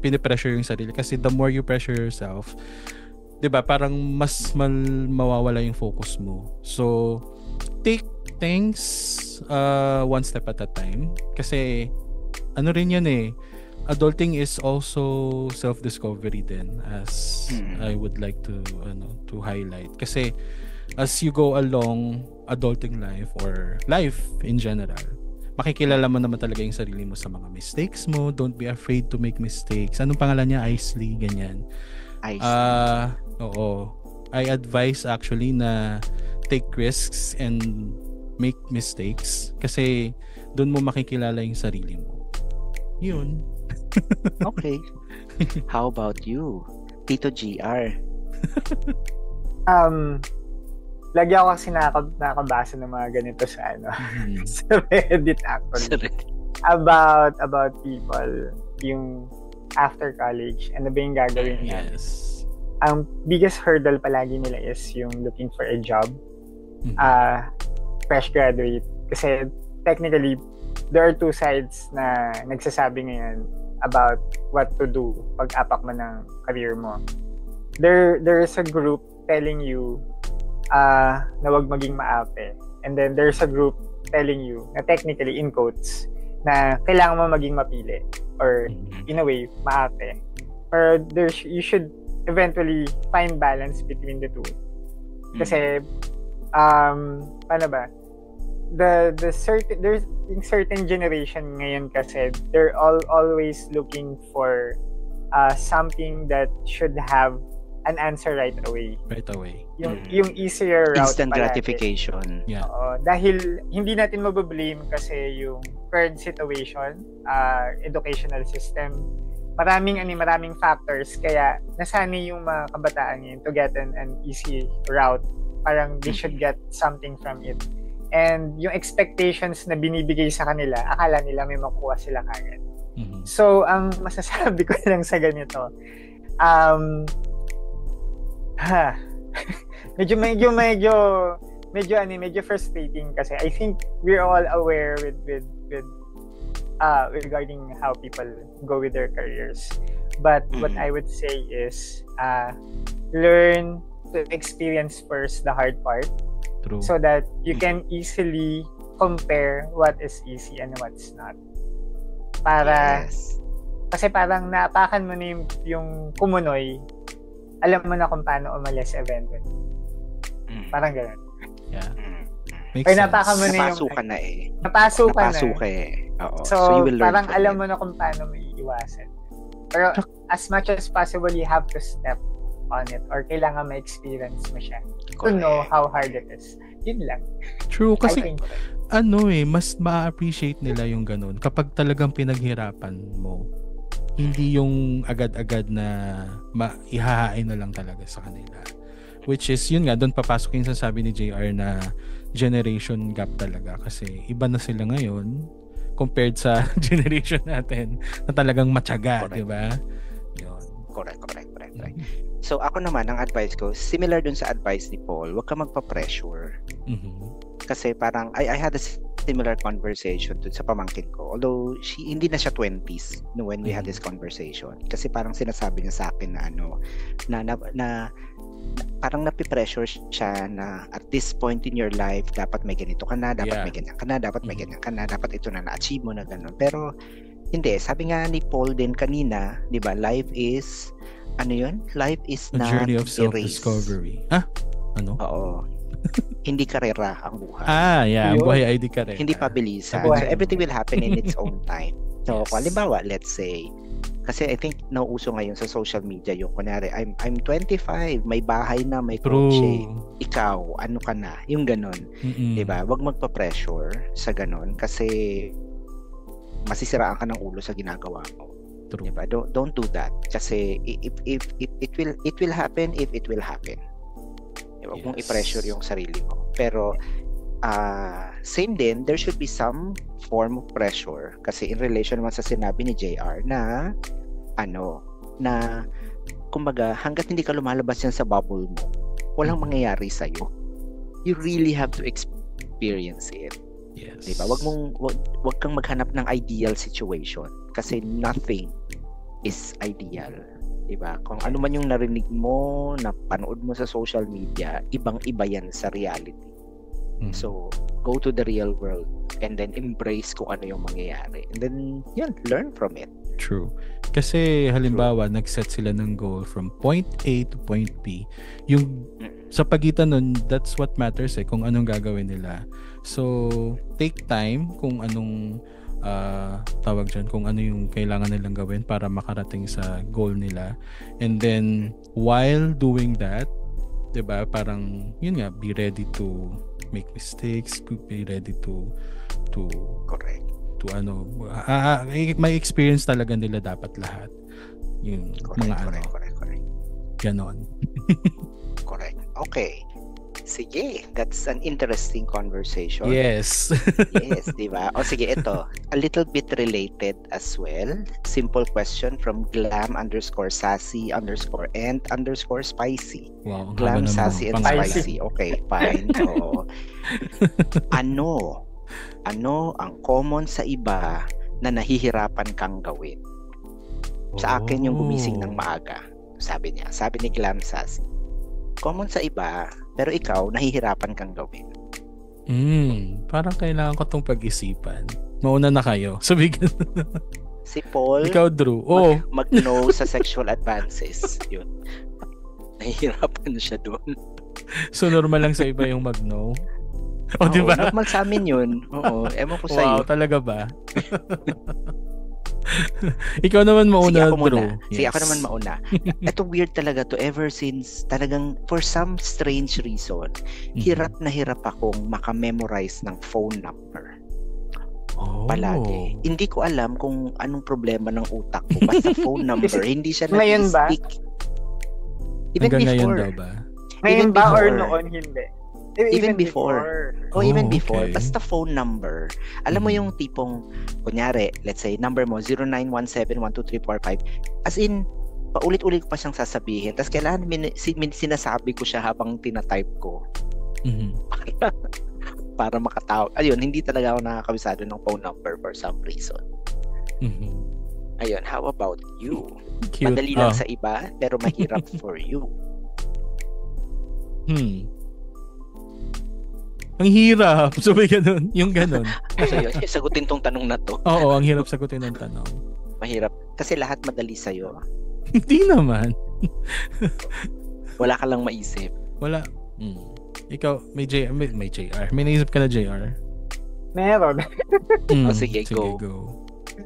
Speaker 1: pinipressure yung sarili, kasi the more you pressure yourself, 'di ba, parang mas mawawala yung focus mo. So take things one step at a time, kasi rin yan adulting is also self-discovery din, as I would like to highlight, kasi as you go along adulting life or life in general, makikilala mo naman talaga yung sarili mo sa mga mistakes mo. Don't be afraid to make mistakes. Anong pangalan niya? Isley, ganyan. I advise actually na take risks and make mistakes, kasi doon mo makikilala yung sarili mo. Yun.
Speaker 3: Okay. How about you, Tito GR?
Speaker 2: lagi ako kasi nakabasa ng mga ganito sa sa Reddit actually. About people yung after college, ano ba yung gagawin nila?
Speaker 1: Yes.
Speaker 2: Ang biggest hurdle palagi nila is yung looking for a job. Fresh graduate. Kasi technically, there are two sides na nagsasabi ngayon about what to do pag apak mo ng career mo. There is a group telling you na wag maging maarte. And then there's a group telling you na technically, in quotes, na kailangan mo maging mapili or in a way, maarte. Pero you should eventually find balance between the two. Kasi paano ba? There's certain generation ngayon kasi they're always looking for something that should have an answer right away. Yung easier route.
Speaker 3: Instant gratification.
Speaker 1: Yeah.
Speaker 2: Dahil hindi natin mabablame kasi yung current situation, educational system, maraming factors kaya nasanay yung mga kabataan ngayon to get an easy route. Parang they should get something from it. And yung expectations na binibigay sa kanila, akala nila may makuha sila kagad. So, ang masasabi ko lang sa ganito, medyo frustrating kasi I think we're all aware with regarding how people go with their careers. But what I would say is learn to experience first the hard part.
Speaker 1: True.
Speaker 2: So that you can easily compare what is easy and what's not. Kasi parang naapakan mo na yung kumunoy, alam mo na kung paano umalis eventually. Parang gano'n.
Speaker 1: Yeah.
Speaker 2: Ay, napakan mo na yung...
Speaker 3: Napasukan na eh.
Speaker 2: Napasukan na.
Speaker 3: Oo.
Speaker 2: So
Speaker 3: you will learn
Speaker 2: parang alam mo na kung paano may iwasan. Pero as much as possible, you have to step on it or kailangan ma-experience mo siya to know how hard it is. Yun lang.
Speaker 1: True. Kasi mas ma-appreciate nila yung ganun kapag talagang pinaghirapan mo. Hindi yung agad-agad na ihahain na lang talaga sa kanila. Which is, yun nga, doon papasok yung sasabi ni JR na generation gap talaga. Kasi iba na sila ngayon compared sa generation natin na talagang matyaga, di ba? Yun.
Speaker 3: Correct. So, ako naman, ang advice ko, similar dun sa advice ni Paul, huwag ka magpa-pressure. Kasi parang, I had a similar conversation dun sa pamangkin ko. Although, hindi na siya 20s when we had this conversation. Kasi parang sinasabi niya sa akin na parang napipressure siya na at this point in your life, dapat may ganito ka na, dapat may ganyan ka na, dapat may ganyan ka na, dapat ito na-achieve mo na gano'n. Pero, hindi. Sabi nga ni Paul din kanina, di ba, life is Life is not
Speaker 1: a journey of self-discovery. Ano?
Speaker 3: Oo. Hindi karera ang buhay.
Speaker 1: Yeah. Ang buhay ay di karera.
Speaker 3: Hindi pabilisan. So, everything will happen in its own time. So, halimbawa, let's say, kasi I think nauuso ngayon sa social media yung kunyari, I'm 25, may bahay na, may kotse. Ikaw, ano ka na? Yung ganon. Diba? Huwag magpa-pressure sa ganon kasi masisiraan ka ng ulo sa ginagawa mo.
Speaker 1: True.
Speaker 3: Diba? Don't do that. Kasi if it will happen if it will happen. Huwag mong i-pressure yung sarili mo. Pero same din, there should be some form of pressure kasi in relation naman sa sinabi ni JR na kumbaga hanggat hindi ka lumalabas yan sa bubble mo, walang mangyayari sa'yo. You really have to experience it.
Speaker 1: Yes.
Speaker 3: Diba? Wag kang maghanap ng ideal situation kasi nothing is ideal. Diba? Kung ano man yung narinig mo, napanood mo sa social media, ibang-iba yan sa reality. So, go to the real world and then embrace kung ano yung mangyayari. And then, learn from it.
Speaker 1: True. Kasi halimbawa, nag-set sila ng goal from point A to point B. Yung sa pagitan nun, that's what matters kung anong gagawin nila. So, take time kung anong tawag dyan, kung ano yung kailangan nilang gawin para makarating sa goal nila. And then, while doing that, diba, parang, yun nga, be ready to make mistakes, be ready to
Speaker 3: correct.
Speaker 1: To may experience talaga nila dapat lahat. Yung
Speaker 3: correct,
Speaker 1: mga
Speaker 3: correct.
Speaker 1: ganon.
Speaker 3: Correct. Okay. Sige, that's an interesting conversation.
Speaker 1: Yes.
Speaker 3: Yes, di ba? O sige, ito. A little bit related as well. Simple question from glam_sassy_and_spicy.
Speaker 1: Wow, ang
Speaker 3: Glam,
Speaker 1: haba ng
Speaker 3: sassy, and
Speaker 1: pangalan.
Speaker 3: spicy. Okay, fine. Oo. Ano ang common sa iba na nahihirapan kang gawin? Sa akin yung gumising ng maaga. Sabi ni Glam Sassy. Common sa iba, pero ikaw, nahihirapan kang gawin.
Speaker 1: Parang kailangan ko tong pag-isipan. Mauna na kayo. Sabi
Speaker 3: Si Paul,
Speaker 1: ikaw, Drew.
Speaker 3: mag-no sa sexual advances. Yun. Nahihirapan siya doon.
Speaker 1: So, normal lang sa iba yung mag-no?
Speaker 3: Oo,
Speaker 1: Di ba?
Speaker 3: normal sa amin yun. Oo, ewan ko sa'yo.
Speaker 1: Wow, talaga ba? Ikaw naman mauna, Drew.
Speaker 3: Sige, ako naman mauna. Ito weird talaga to ever since talagang for some strange reason, hirap na hirap akong makamemorize ng phone number. Palagi. Hindi ko alam kung anong problema ng utak ko. Basta phone number, hindi siya nag-stick. Even
Speaker 1: hanggang
Speaker 3: before.
Speaker 1: Ngayon daw ba?
Speaker 2: Ngayon ba or noon hindi?
Speaker 3: Even before. Even before.
Speaker 1: Okay.
Speaker 3: Basta phone number. Alam mo yung tipong, kunyari, let's say, number mo, 0917-12345. As in, paulit-ulit ko pa siyang sasabihin. Tapos kailangan sinasabi ko siya habang tinatype ko. Para makatawag. Ayun, hindi talaga ako nakakabisado ng phone number for some reason. Ayun, how about you?
Speaker 1: Cute.
Speaker 3: Madali lang sa iba, pero mahirap for you.
Speaker 1: Ang hirap. Sabi ganun. Yung ganun.
Speaker 3: So yun, sagutin tong tanong na to.
Speaker 1: Oo, ang hirap sagutin ng tanong.
Speaker 3: Mahirap. Kasi lahat madali sa'yo.
Speaker 1: Hindi naman.
Speaker 3: Wala ka lang maisip.
Speaker 1: Wala. Ikaw, may JR. May naisip ka na JR?
Speaker 2: Meron.
Speaker 3: Sige, go.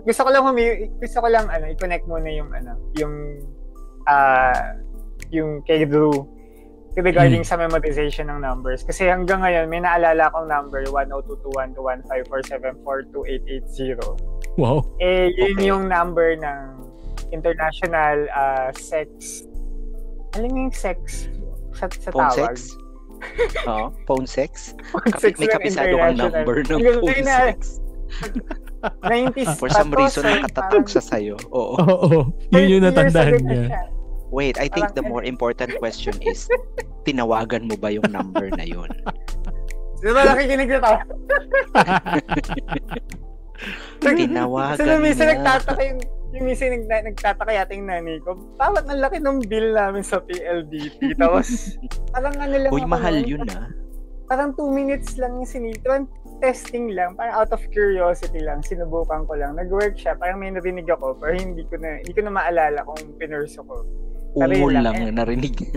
Speaker 2: Gusto ko lang i-connect muna yung kay Drew regarding sa memorization ng numbers. Kasi hanggang ngayon, may naalala akong number 102121547428880.
Speaker 1: Wow.
Speaker 2: Yun yung number ng international sex. Alam mo yung sex sa
Speaker 3: phone
Speaker 2: tawag?
Speaker 3: Sex? Phone sex?
Speaker 2: Sex
Speaker 3: May kapisado kang number ng phone sex.
Speaker 2: 90s.
Speaker 3: For some reason, nakatatag siya sa'yo. Oo.
Speaker 1: Yun yung natandaan niya.
Speaker 3: Wait, I think the more important question is, tinawagan mo ba yung number na yun?
Speaker 2: Diba nakikinig na tayo?
Speaker 3: Tinawagan
Speaker 2: so, minsan
Speaker 3: niya.
Speaker 2: nagtataka yata yung nanay ko. Bakit ang laki ng bill namin sa PLDT? Tapos, parang lang
Speaker 3: Uy, mahal yun
Speaker 2: Parang 2 minutes lang yung testing lang. Parang out of curiosity lang. Sinubukan ko lang. Nag-work siya. Parang may narinig ako. Pero hindi ko na maalala kung pinurso ko.
Speaker 3: Lang narinig.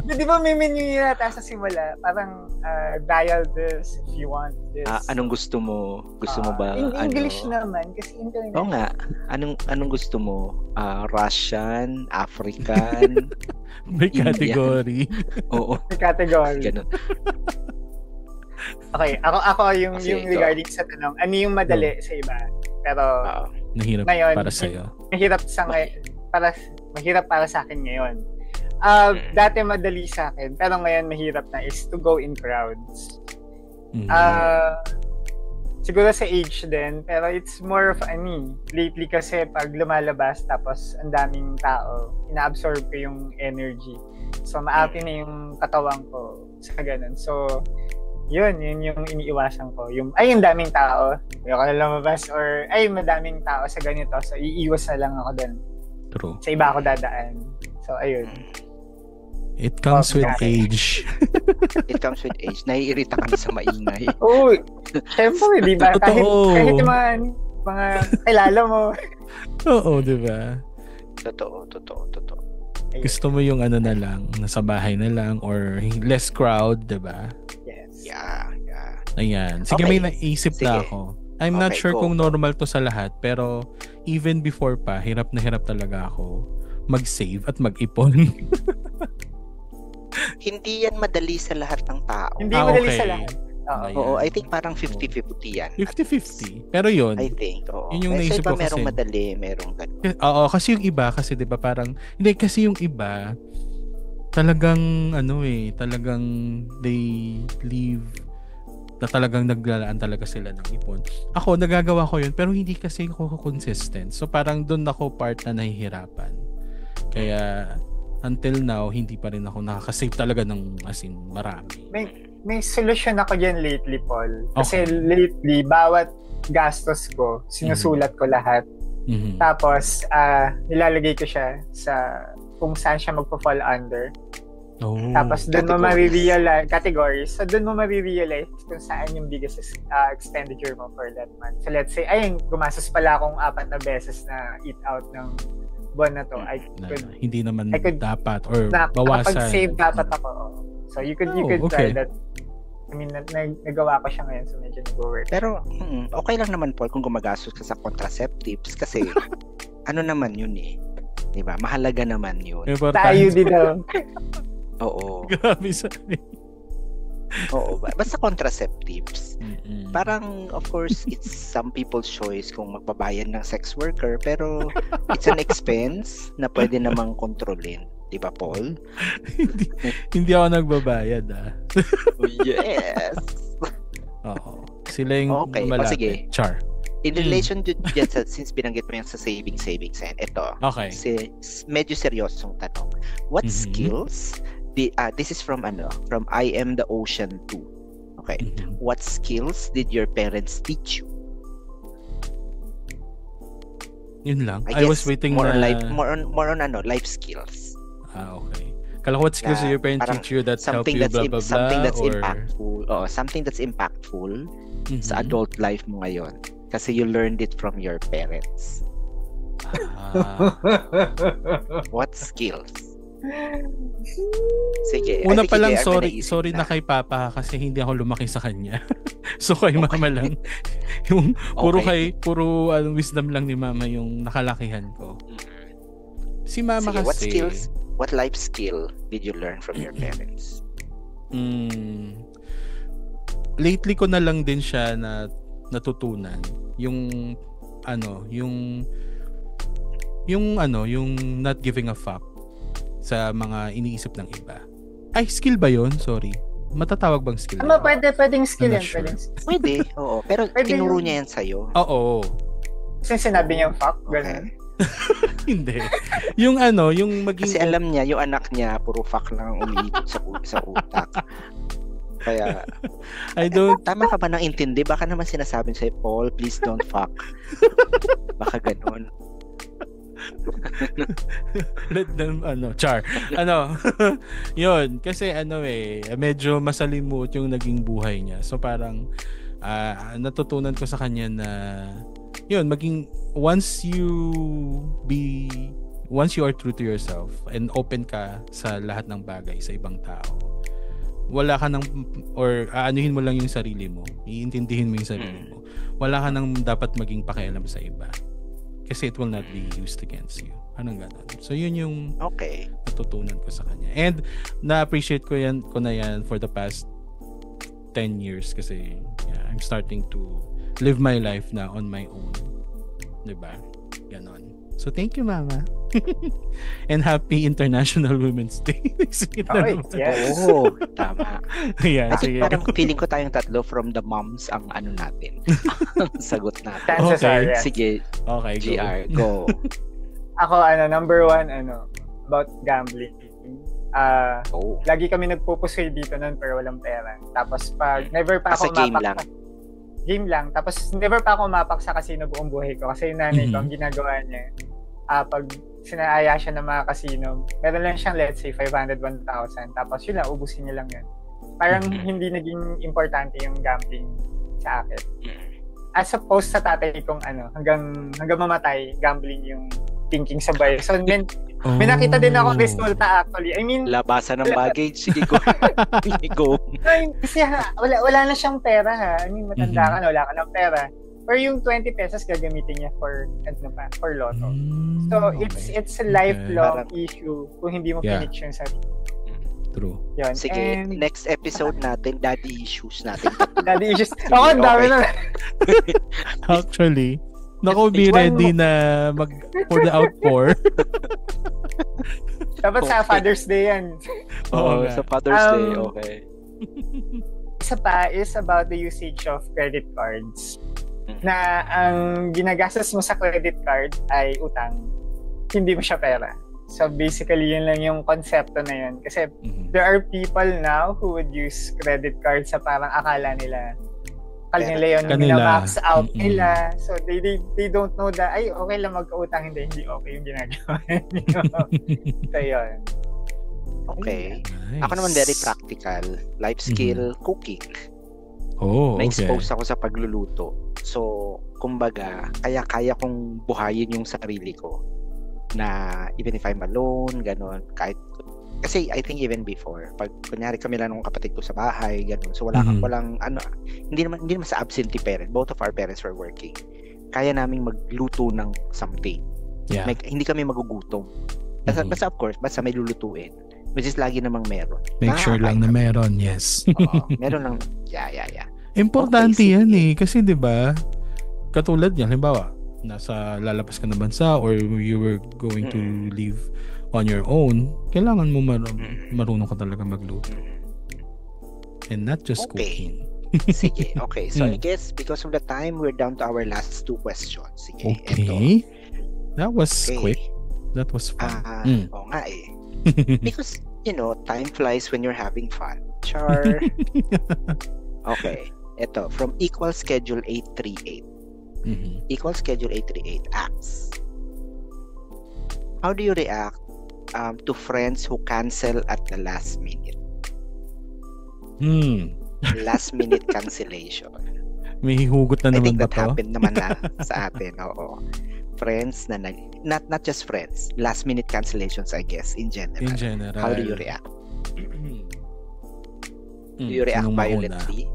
Speaker 2: Di ba may menu yun nata sa simula? Parang dial this if you want this.
Speaker 3: Anong gusto mo? Gusto mo ba?
Speaker 2: In English naman. Kasi internet.
Speaker 3: Oo nga. Anong gusto mo? Russian? African?
Speaker 1: May category.
Speaker 3: Oo.
Speaker 2: May category.
Speaker 3: Ganun.
Speaker 2: Okay, ako yung regarding
Speaker 3: ikaw.
Speaker 2: sa tanong, ano yung madali sa iba? Pero
Speaker 1: nahirap
Speaker 2: ngayon,
Speaker 1: para sa iyo.
Speaker 2: Mahirap para sa akin ngayon. Dati madali sa akin, pero ngayon mahirap na is to go in crowds. Siguro sa age din, pero it's more of lately kasi pag lumalabas tapos ang daming tao, ina-absorb ko yung energy. So maapi na yung katawan ko sa ganun. So yun yung iniiwasan ko. Yung daming tao, ayoko na lumabas or madaming tao sa ganito. So iiwas na lang ako dun.
Speaker 1: True.
Speaker 2: Sa iba ako dadaan. So ayun.
Speaker 1: It comes with age.
Speaker 3: It comes with age. Naiirita ka na sa maingay.
Speaker 2: Oo. Siyempre, di ba? Kahit yung mga kilala mo.
Speaker 1: Oo, di ba?
Speaker 3: Totoo.
Speaker 2: Ayun.
Speaker 1: Gusto mo yung na lang, nasa bahay na lang or less crowd, di ba?
Speaker 2: Yes.
Speaker 3: Yeah.
Speaker 1: Ayan. Sige,
Speaker 3: Okay.
Speaker 1: may naisip na ako. I'm not sure
Speaker 3: go.
Speaker 1: kung normal to sa lahat, pero even before pa, hirap na hirap talaga ako mag-save at mag-ipon.
Speaker 3: Hindi yan madali sa lahat ng tao.
Speaker 2: Hindi madali sa lahat.
Speaker 3: Oo, I think parang 50-50 yan.
Speaker 1: 50-50. Pero yun,
Speaker 3: I think, oo.
Speaker 1: Yun yung naisip ko kasi.
Speaker 3: Merong madali, merong ganun.
Speaker 1: Oo, kasi yung iba, kasi 'di ba parang hindi kasi yung iba talagang talagang they leave na talagang naglalaan talaga sila ng ipon. Ako, nagagawa ko yun, pero hindi kasi ako consistent. So, parang doon ako part na nahihirapan. Kaya, until now, hindi pa rin ako nakakasave talaga ng as in marami.
Speaker 2: May solusyon ako dyan lately, Paul. Kasi lately, bawat gastos ko, sinusulat ko lahat.
Speaker 1: Mm-hmm.
Speaker 2: Tapos, nilalagay ko siya sa kung saan siya magpa-fall under. Tapos doon mo ma-realize categories. So doon mo ma-realize kung saan yung biggest expenditure mo for that month. So let's say, gumastos pala akong 4 na beses na eat out ng buwan na to.
Speaker 1: Hindi naman dapat or bawasan.
Speaker 2: Nakapag-save dapat ako. So you could try that. I mean, nagawa ko siya ngayon, so medyo nag-work.
Speaker 3: Pero okay lang naman, Paul, kung gumagastos ka sa contraceptives kasi ano naman yun eh. Diba? Mahalaga naman yun.
Speaker 2: Tayo din daw.
Speaker 3: Oo.
Speaker 1: Grabe sa
Speaker 3: Oo. Basta contraceptives. Mm-mm. Parang, of course, it's some people's choice kung magbabayad ng sex worker, pero it's an expense na pwede namang kontrolin. Diba, Paul?
Speaker 1: hindi ako nagbabayad,
Speaker 3: Oh, yes!
Speaker 1: Oo. Sila yung malapit.
Speaker 3: Sige.
Speaker 1: Char.
Speaker 3: In relation to that, since binanggit mo yung sa savings, and ito, medyo seryosong tanong. What skills, this is from I Am the Ocean 2. Okay. Mm-hmm. What skills did your parents teach you?
Speaker 1: Yun lang. I was waiting
Speaker 3: more on life skills.
Speaker 1: Okay. Kala ko, what skills did your parents teach you that help you, blah, blah, blah?
Speaker 3: Something that's impactful. Something that's impactful sa adult life mo ngayon. Kasi you learned it from your parents. What skills? Sige.
Speaker 1: Una pa lang, sorry na kay Papa kasi hindi ako lumaki sa kanya. So kay Mama lang. Yung puro wisdom lang ni Mama yung nakalakihan ko. Si Mama kasi,
Speaker 3: what life skill did you learn from your parents?
Speaker 1: Lately ko na lang din siya na natutunan yung not giving a fuck sa mga iniisip ng iba. Ay, skill ba yun? Sorry. Matatawag bang skill?
Speaker 2: Pwedeng skill yan.
Speaker 1: Sure.
Speaker 3: Pwede, oo. Pero tinuro niya yan sa'yo.
Speaker 1: Oo.
Speaker 2: Since sinabi niya fuck, ganun.
Speaker 1: Hindi. Yung maging...
Speaker 3: Kasi alam niya, yung anak niya, puro fuck lang ang umiikot sa utak. Kaya, tama ka ba nang intindi? Baka naman sinasabi sa'yo, Paul, please don't fuck. Baka ganun.
Speaker 1: Let them, char. Yun. Kasi medyo masalimuot yung naging buhay niya. So parang, natutunan ko sa kanya na, yun, once you are true to yourself and open ka sa lahat ng bagay sa ibang tao, wala ka nang, or aanuhin mo lang yung sarili mo, iintindihin mo yung sarili mo, wala ka nang dapat maging pakialam sa iba kasi it will not be used against you. Anong gano'n? So yun yung natutunan ko sa kanya, and na-appreciate ko na yan for the past 10 years kasi I'm starting to live my life na on my own, diba? Ganon. So thank you, Mama. And happy International Women's Day.
Speaker 2: Yes.
Speaker 3: Oo, tama.
Speaker 1: Yeah,
Speaker 3: parang feeling ko tayong tatlo from the moms ang natin. Sagot natin.
Speaker 2: Okay.
Speaker 3: Sige.
Speaker 1: Okay,
Speaker 3: GR, go.
Speaker 2: Ako, number 1, about gambling. Lagi kami nagpupusoy dito nun pero walang pera. Tapos never pa ako game lang. Tapos never pa ako umapak sa casino buong buhay ko kasi yung nanay ko, ang ginagawa niya, pag sinaaya siya ng mga casino, meron lang siyang, let's say, 500, 1,000. Tapos yun lang, ubusin niya lang yun. Parang hindi naging importante yung gambling sa akin. As opposed sa tatay kong hanggang mamatay, gambling yung thinking sabay. So, may nakita din ako resulta actually. I mean,
Speaker 3: labasan ng baggage. Sige, go.
Speaker 2: Kasi wala na siyang pera ha. I mean, matanda ka na, wala ka ng pera. Or yung 20 pesos gagamitin niya for lotto. So, it's a lifelong issue kung hindi mo finish yung sarili.
Speaker 1: True.
Speaker 2: Yun.
Speaker 3: Sige, next episode natin, daddy issues natin.
Speaker 2: Daddy issues. Ako, dami na.
Speaker 1: Actually, be ready na for the outpour.
Speaker 2: Dapat sa Father's Day yan.
Speaker 3: Oo, sa Father's Day, okay.
Speaker 2: Isa pa is about the usage of credit cards. Na ang ginagastos mo sa credit card ay utang. Hindi mo siya pera. So basically, yun lang yung konsepto na yun. Kasi there are people now who would use credit card sa parang akala nila yun, max out nila. So they don't know that, ay, okay lang magkautang, hindi okay yung ginagawa nyo. So yun.
Speaker 3: Okay.
Speaker 1: Nice.
Speaker 3: Ako naman very practical. Life skill, cooking.
Speaker 1: Oh, okay.
Speaker 3: Na-expose ako sa pagluluto. So, kumbaga, kaya kong buhayin yung sarili ko na even if I'm alone, ganon, kasi I think even before, pag kunyari kami lang ng kapatid ko sa bahay, ganon, so walang hindi naman sa absentee parent, both of our parents were working. Kaya naming magluto ng something.
Speaker 1: Yeah.
Speaker 3: Like, hindi kami magugutom. Basta of course, basta may lulutuin. Which is lagi namang meron.
Speaker 1: Make sure lang na meron, yes.
Speaker 3: Oo, meron lang. Yeah.
Speaker 1: Importante yan eh. Kasi diba, katulad yan, halimbawa, lalabas ka na bansa or you were going to live on your own, kailangan mo marunong ka talaga magluto. And not just cooking.
Speaker 3: Sige, okay. So I guess because of the time, we're down to our last 2 questions. Sige,
Speaker 1: okay. That was quick. That was fun.
Speaker 3: Oo nga eh. Because, time flies when you're having fun. Char. Okay. Ito, from Equal Schedule 838. Equal Schedule 838 asks, how do you react to friends who cancel at the last minute? Last minute cancellation.
Speaker 1: May hugot na naman ba to?
Speaker 3: I think that happened naman na sa atin. Oo. Friends na not just friends, last minute cancellations, I guess, in general. How do you react? Do you react violently?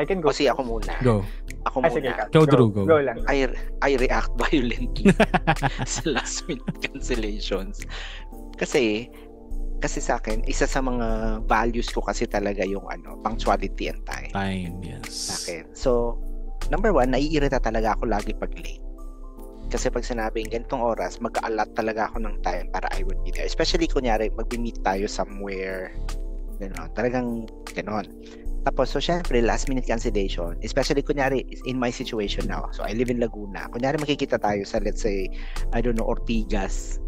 Speaker 2: I can go.
Speaker 3: Kasi ako muna.
Speaker 1: Go.
Speaker 3: Ako muna.
Speaker 2: Sige,
Speaker 1: go
Speaker 2: lang.
Speaker 3: I react violently sa last minute cancellations. Kasi sa akin, isa sa mga values ko kasi talaga yung punctuality and time.
Speaker 1: Time, yes.
Speaker 3: Sa akin. So, number 1, naiirita talaga ako lagi pag late. Kasi pag sinabing ganitong oras, mag-a-allot talaga ako ng time para I would be there. Especially, kunyari, mag-meet tayo somewhere. Talagang ganon. Tapos, so syempre, last minute cancellation. Especially, kunyari, in my situation now. So, I live in Laguna. Kunyari, makikita tayo sa, let's say, I don't know, Ortigas.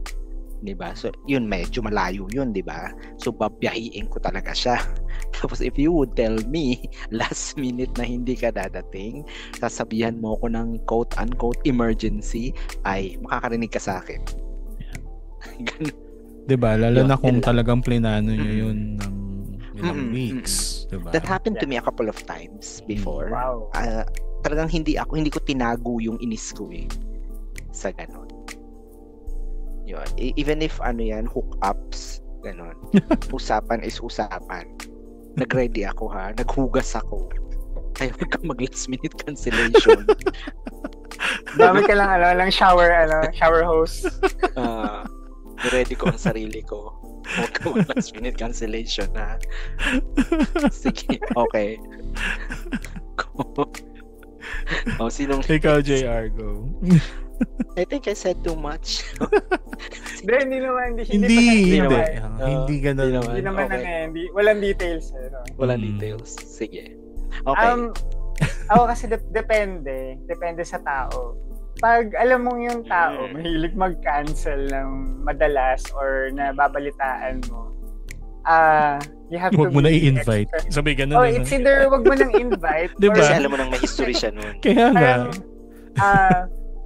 Speaker 3: Diba? So, yun, medyo malayo yun, diba? So, babiyahiin ko talaga siya. Tapos, if you would tell me, last minute na hindi ka dadating, sasabihan mo ako ng quote-unquote emergency, ay makakarinig ka sa akin.
Speaker 1: Yeah. Diba? Lalo na kung talagang plinano nyo yun ng ilang weeks. Diba?
Speaker 3: That happened to me a couple of times before.
Speaker 2: Wow.
Speaker 3: Talagang hindi ko tinago yung inis ko eh. Sa ganon. Yun. Even if hookups, ganon. Usapan is usapan. Nag-ready ako ha. Naghugas ako. Ayaw ka mag-last minute cancellation.
Speaker 2: Dami ka lang shower hose.
Speaker 3: Ready ko ang sarili ko. Huwag ka mag-last minute cancellation ha. Sige, okay. Sinong
Speaker 2: Ikaw,
Speaker 1: JR, go.
Speaker 3: I think I said too much.
Speaker 2: Hindi naman.
Speaker 1: Hindi ganun.
Speaker 2: Hindi naman walang details.
Speaker 3: Walang details. Sige. Okay.
Speaker 2: Ako kasi depende sa tao. Pag alam mong yung tao, mahilig mag-cancel ng madalas or nababalitaan mo, you have
Speaker 1: wag
Speaker 2: to
Speaker 1: mo na i-invite. Sabi ganun.
Speaker 2: It's either wag mo nang invite.
Speaker 1: Diba?
Speaker 3: Kasi alam mo nang may history siya nun.
Speaker 1: Kaya nga.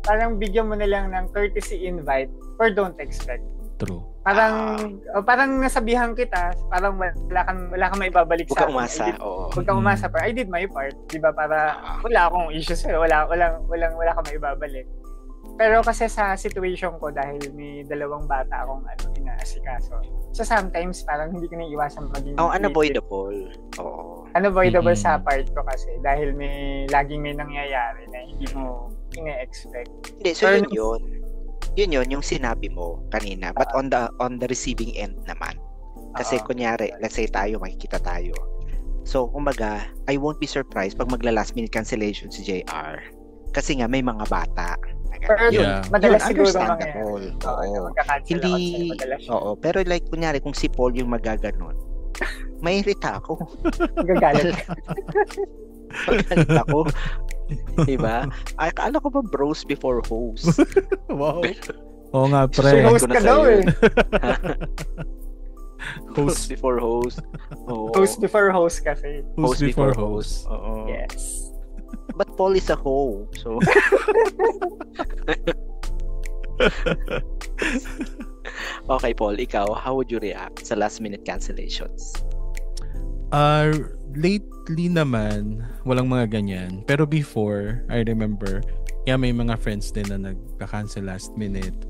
Speaker 2: Parang bigyan mo na lang ng courtesy invite or don't expect.
Speaker 1: True.
Speaker 2: Parang nasabihan kita, parang wala kang maibabalik sa akin. Huwag kang umasa. I did my part. Diba? Para wala akong issues sa'yo. Wala kang maibabalik. Pero kasi sa situation ko, dahil may 2 bata akong inaasikaso. So sometimes parang hindi ko na iwasan maging
Speaker 3: unavoidable.
Speaker 2: Unavoidable sa part ko kasi dahil laging may nangyayari na hindi mo ine-expect.
Speaker 3: Hindi, so yun yung sinabi mo kanina, but on the receiving end naman. Kasi kunyari, let's say makikita tayo. So, kumbaga, I won't be surprised pag magla-last minute cancellation si JR. Kasi nga, may mga bata.
Speaker 2: Pero madalas siguro
Speaker 3: understandable. Hindi, pero like, kunyari, kung si Paul yung magaganon, mairita ako.
Speaker 2: Magagalit.
Speaker 3: Magalit ako. Diba? Akala ko ba bros before hoes?
Speaker 1: Wow. Oo nga, pre.
Speaker 2: Host ka daw eh.
Speaker 3: Host before host.
Speaker 2: Host before host kasi.
Speaker 1: Host before host.
Speaker 3: Oo.
Speaker 2: Yes.
Speaker 3: But Paul is a hoe. So okay, Paul, ikaw, how would you react sa last minute cancellations?
Speaker 1: Lately naman, walang mga ganyan. Pero before, I remember, may mga friends din na nagka-cancel last minute.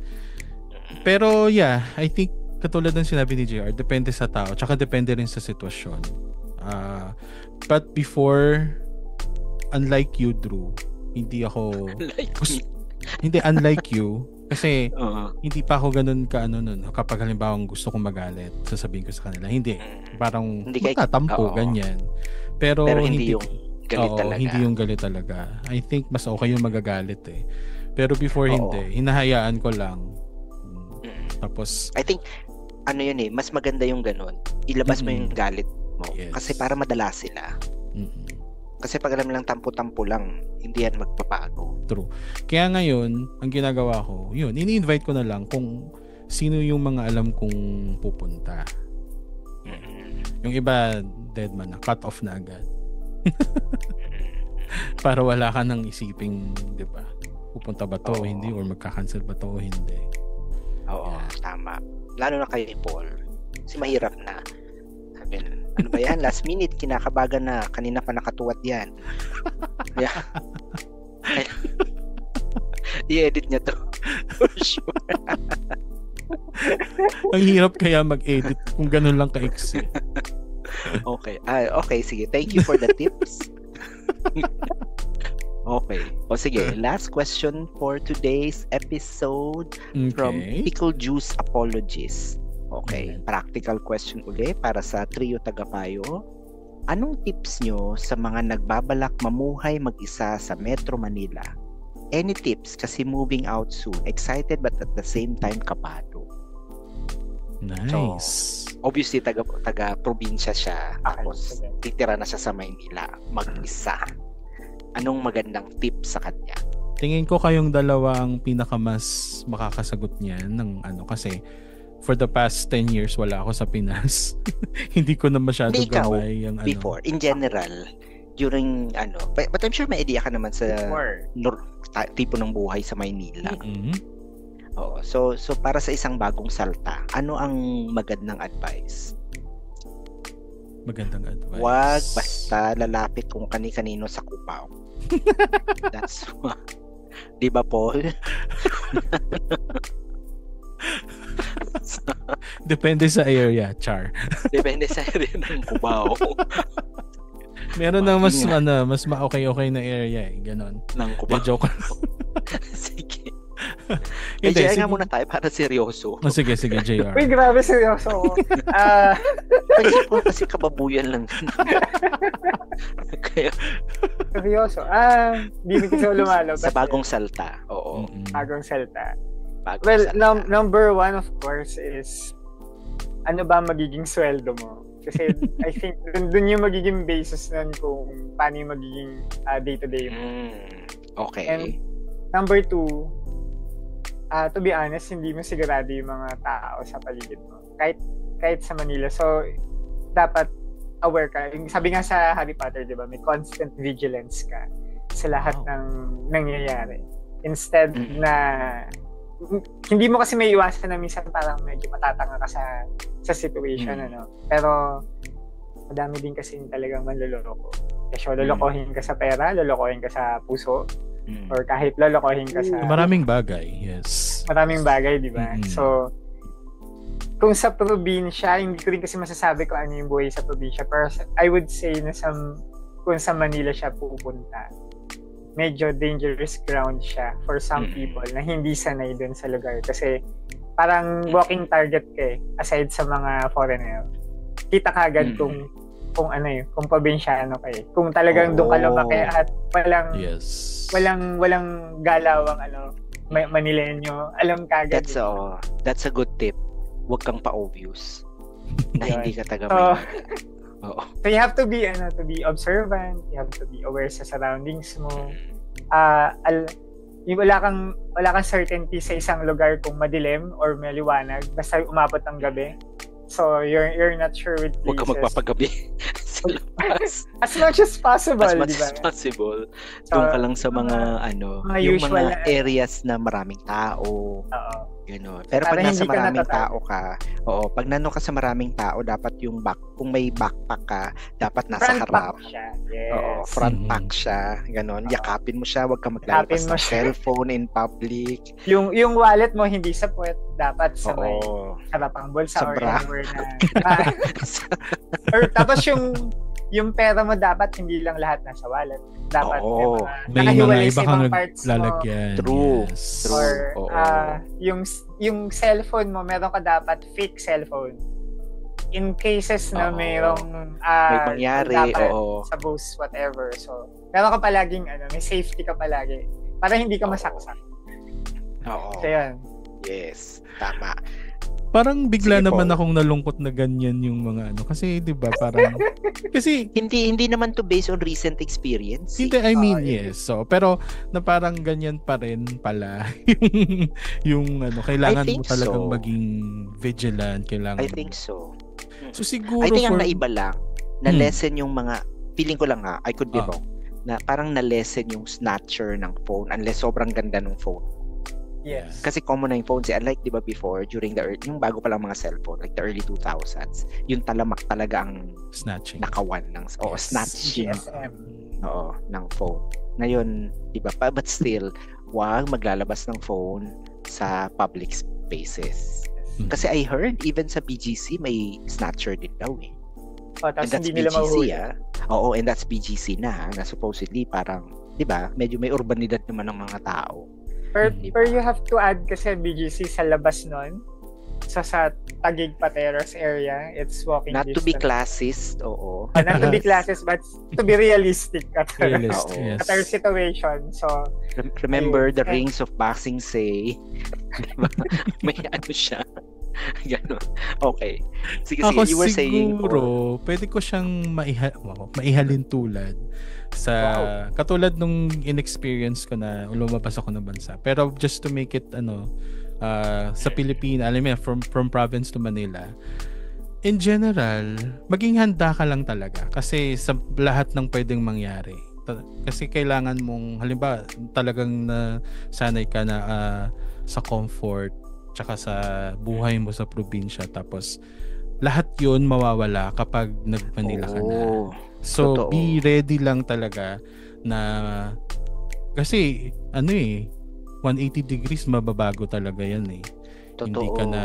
Speaker 1: Pero yeah, I think katulad ng sinabi ni JR, depende sa tao, tsaka depende rin sa sitwasyon. But before, unlike you, Drew, hindi ako unlike you, kasi hindi pa ako ganun kapag halimbawa gusto kong magalit, sasabihin ko sa kanila, hindi, parang magtatampo, ganyan. Pero hindi yung galit talaga. Hindi yung galit talaga. I think mas okay yung magagalit eh. Pero before hindi, hinahayaan ko lang. Tapos
Speaker 3: I think yun eh, mas maganda yung ganun. Ilabas mo yung galit mo. Yes. Kasi para madala sila. Kasi pag alam lang tampo-tampo lang, hindi yan magpapago.
Speaker 1: True. Kaya ngayon, ang ginagawa ko, yun, ini-invite ko na lang kung sino yung mga alam kong pupunta. Yung iba, dead man na, cut off na agad. Para wala ka nang isiping, di ba? Pupunta ba to o hindi? Or magka-cancel ba to o hindi?
Speaker 3: Oo, tama. Lalo na kay Paul. Kasi mahirap na. Sabi, ano ba yan? Last minute, kinakabagan na. Kanina pa nakatuwat yan. Yeah. I-edit niya to. For sure.
Speaker 1: Ang hirap kaya mag-edit kung ganun lang ka-exe.
Speaker 3: Okay. Okay, sige. Thank you for the tips. Okay. O sige, last question for today's episode from Pickle Juice Apologies. Okay, practical question uli para sa trio tagapayo. Anong tips nyo sa mga nagbabalak mamuhay mag-isa sa Metro Manila? Any tips kasi moving out soon. Excited but at the same time kapado.
Speaker 1: Nice.
Speaker 3: So, obviously taga-probinsya siya. Tapos titira na siya sa Maynila mag-isa. Anong magandang tip sa kanya?
Speaker 1: Tingin ko kayong dalawa ang pinakamas makakasagot niyan ng kasi for the past 10 years wala ako sa Pinas. Hindi ko na masyado gamay yung
Speaker 3: before, in general, during but I'm sure may idea ka naman sa tipo ng buhay sa Maynila. Oo. So para sa isang bagong salta, ano ang magandang advice?
Speaker 1: Magandang advice.
Speaker 3: Wag basta lalapit kung kani-kanino sa Cubao. That's what. Di ba, Paul?
Speaker 1: Depende sa area, Char.
Speaker 3: Depende sa area ng Cubao.
Speaker 1: Meron nang mas okay na area eh, ganon.
Speaker 3: Ng Cubao.
Speaker 1: Joke.
Speaker 3: Sige. JR nga muna tayo para seryoso.
Speaker 1: Sige, JR.
Speaker 2: Uy, grabe seryoso.
Speaker 3: Kasi kababuyan lang. Kaya
Speaker 2: seryoso. Hindi mo kasi lumalo.
Speaker 3: Sa bagong salta. Oo.
Speaker 2: Bagong salta. Number one of course is ano ba magiging sweldo mo? Kasi I think dun yung magiging basis nun kung paano yung magiging day-to-day mo.
Speaker 3: Okay.
Speaker 2: And number two, to be honest, hindi mo sigurado yung mga tao sa paligid mo. Kahit sa Manila. So, dapat aware ka. Sabi nga sa Harry Potter, di ba, may constant vigilance ka sa lahat ng nangyayari. Instead na, hindi mo kasi may iwasan na minsan parang medyo matatanga ka sa situation, Pero, madami din kasi talagang manloloko. Kasi lolokohin ka sa pera, lolokohin ka sa puso, or kahit lolokohin ka sa
Speaker 1: maraming bagay, yes.
Speaker 2: Maraming bagay, di ba? So, kung sa probinsya, hindi ko rin kasi masasabi kung ano yung buhay sa probinsya. Pero I would say na kung sa Manila siya pupunta, medyo dangerous ground siya for some people na hindi sanay dun sa lugar. Kasi parang walking target ka aside sa mga foreigner. Kita ka agad kung probinsyano kayo. Kung talagang doon ka lumaki at walang galawang Manilenyo, alam kagad.
Speaker 3: That's a good tip. Huwag kang pa-obvious na hindi ka taga
Speaker 2: Oo. So you have to be observant, you have to be aware sa surroundings mo. Wala kang certainty sa isang lugar kung madilim or maliwanag basta umabot ng gabi. So you're not sure with places.
Speaker 3: Huwag kang magpapagabi sa labas.
Speaker 2: As much as possible,
Speaker 3: as much as possible. Doon ka lang sa mga yung mga areas na maraming tao.
Speaker 2: Oo.
Speaker 3: Gano'n. Pero pag nasa maraming tao ka, pag nandun ka sa maraming tao, dapat kung may backpack ka, dapat nasa
Speaker 2: front
Speaker 3: harap.
Speaker 2: Pack siya. Yes.
Speaker 3: Front pack siya. Gano'n. Yakapin mo siya, huwag ka maglalabas ng cellphone in public.
Speaker 2: Yung wallet mo hindi sa puwet, dapat sa may harapang bulsa or anywhere na. Tapos yung pera mo dapat hindi lang lahat nasa wallet. Dapat
Speaker 1: may mga iba kang lalagyan.
Speaker 3: True.
Speaker 1: Yes.
Speaker 2: Or yung cellphone mo, meron ka dapat fake cellphone. In cases na mayroong
Speaker 3: may mangyari,
Speaker 2: sa boost, whatever. So, meron ka palaging may safety ka palagi para hindi ka masaksak.
Speaker 3: Oo.
Speaker 2: So, yun.
Speaker 3: Yes, tama.
Speaker 1: Parang bigla naman akong nalungkot na ganyan yung mga kasi 'di ba parang kasi
Speaker 3: hindi naman to based on recent experience.
Speaker 1: Hindi, I mean yes. So pero na parang ganyan pa rin pala yung kailangan mo talagang maging vigilant, kailangan.
Speaker 3: I think so.
Speaker 1: So siguro
Speaker 3: I think ang naiba lang na lesson yung mga feeling ko lang I could be wrong na parang na lesson yung snatcher ng phone unless sobrang ganda ng phone.
Speaker 2: Yes.
Speaker 3: Kasi common na yung phones. Unlike, di ba, before, during yung bago pa lang mga cellphone, like the early 2000s, yung talamak talaga ang
Speaker 1: snatching.
Speaker 3: Nakawan ng, snatching.
Speaker 2: GSM.
Speaker 3: Ng phone. Ngayon, di ba, but still, wag maglalabas ng phone sa public spaces. Kasi I heard, even sa BGC, may snatcher din daw eh.
Speaker 2: And that's BGC,
Speaker 3: and that's BGC na supposedly parang, di ba, medyo may urbanidad naman ng mga tao.
Speaker 2: Pero you have to add kasi BGC sa labas nun. So sa Taguig Pateros area, it's walking
Speaker 3: not
Speaker 2: distance.
Speaker 3: To be classist,
Speaker 2: Not to be classist, but to be realistic at our situation. So
Speaker 3: remember the rings of Boxing Say. May siya. Ganon. Okay. Sige, you were saying.
Speaker 1: Siguro, pwede ko siyang maihalin tulad sa katulad nung inexperience ko na lumabas ako ng bansa. Pero just to make it sa Pilipinas, alam mo from province to Manila. In general, maging handa ka lang talaga kasi sa lahat ng pwedeng mangyari. Kasi kailangan mong halimbawa talagang sanay ka na sa comfort tsaka sa buhay mo sa probinsya, tapos lahat yun mawawala kapag nag-Manila ka na. So, totoo. Be ready lang talaga na kasi 180 degrees mababago talaga yan eh.
Speaker 3: Totoo.
Speaker 1: Hindi ka na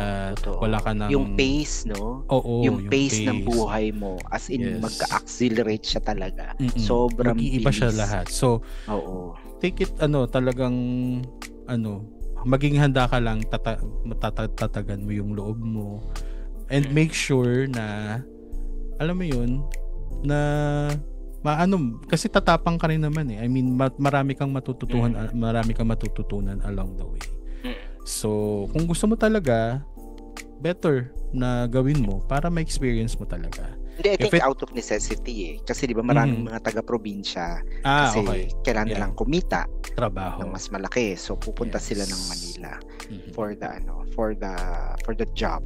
Speaker 1: wala ka nang
Speaker 3: yung pace, no?
Speaker 1: Oo,
Speaker 3: yung pace ng buhay mo as in magka-accelerate siya talaga. Sobrang
Speaker 1: mag-iiba siya lahat. So, take it talagang maging handa ka lang, tatagan mo yung loob mo and make sure na alam mo yun na kasi tatapang ka rin naman eh. I mean, marami kang matututunan along the way. So, kung gusto mo talaga, better na gawin mo para ma-experience mo talaga.
Speaker 3: Hindi, I think out of necessity eh. Kasi di ba maraming mga taga-probinsya kasi kailangan nilang kumita,
Speaker 1: trabaho
Speaker 3: ng mas malaki. So, pupunta sila ng Manila for the job.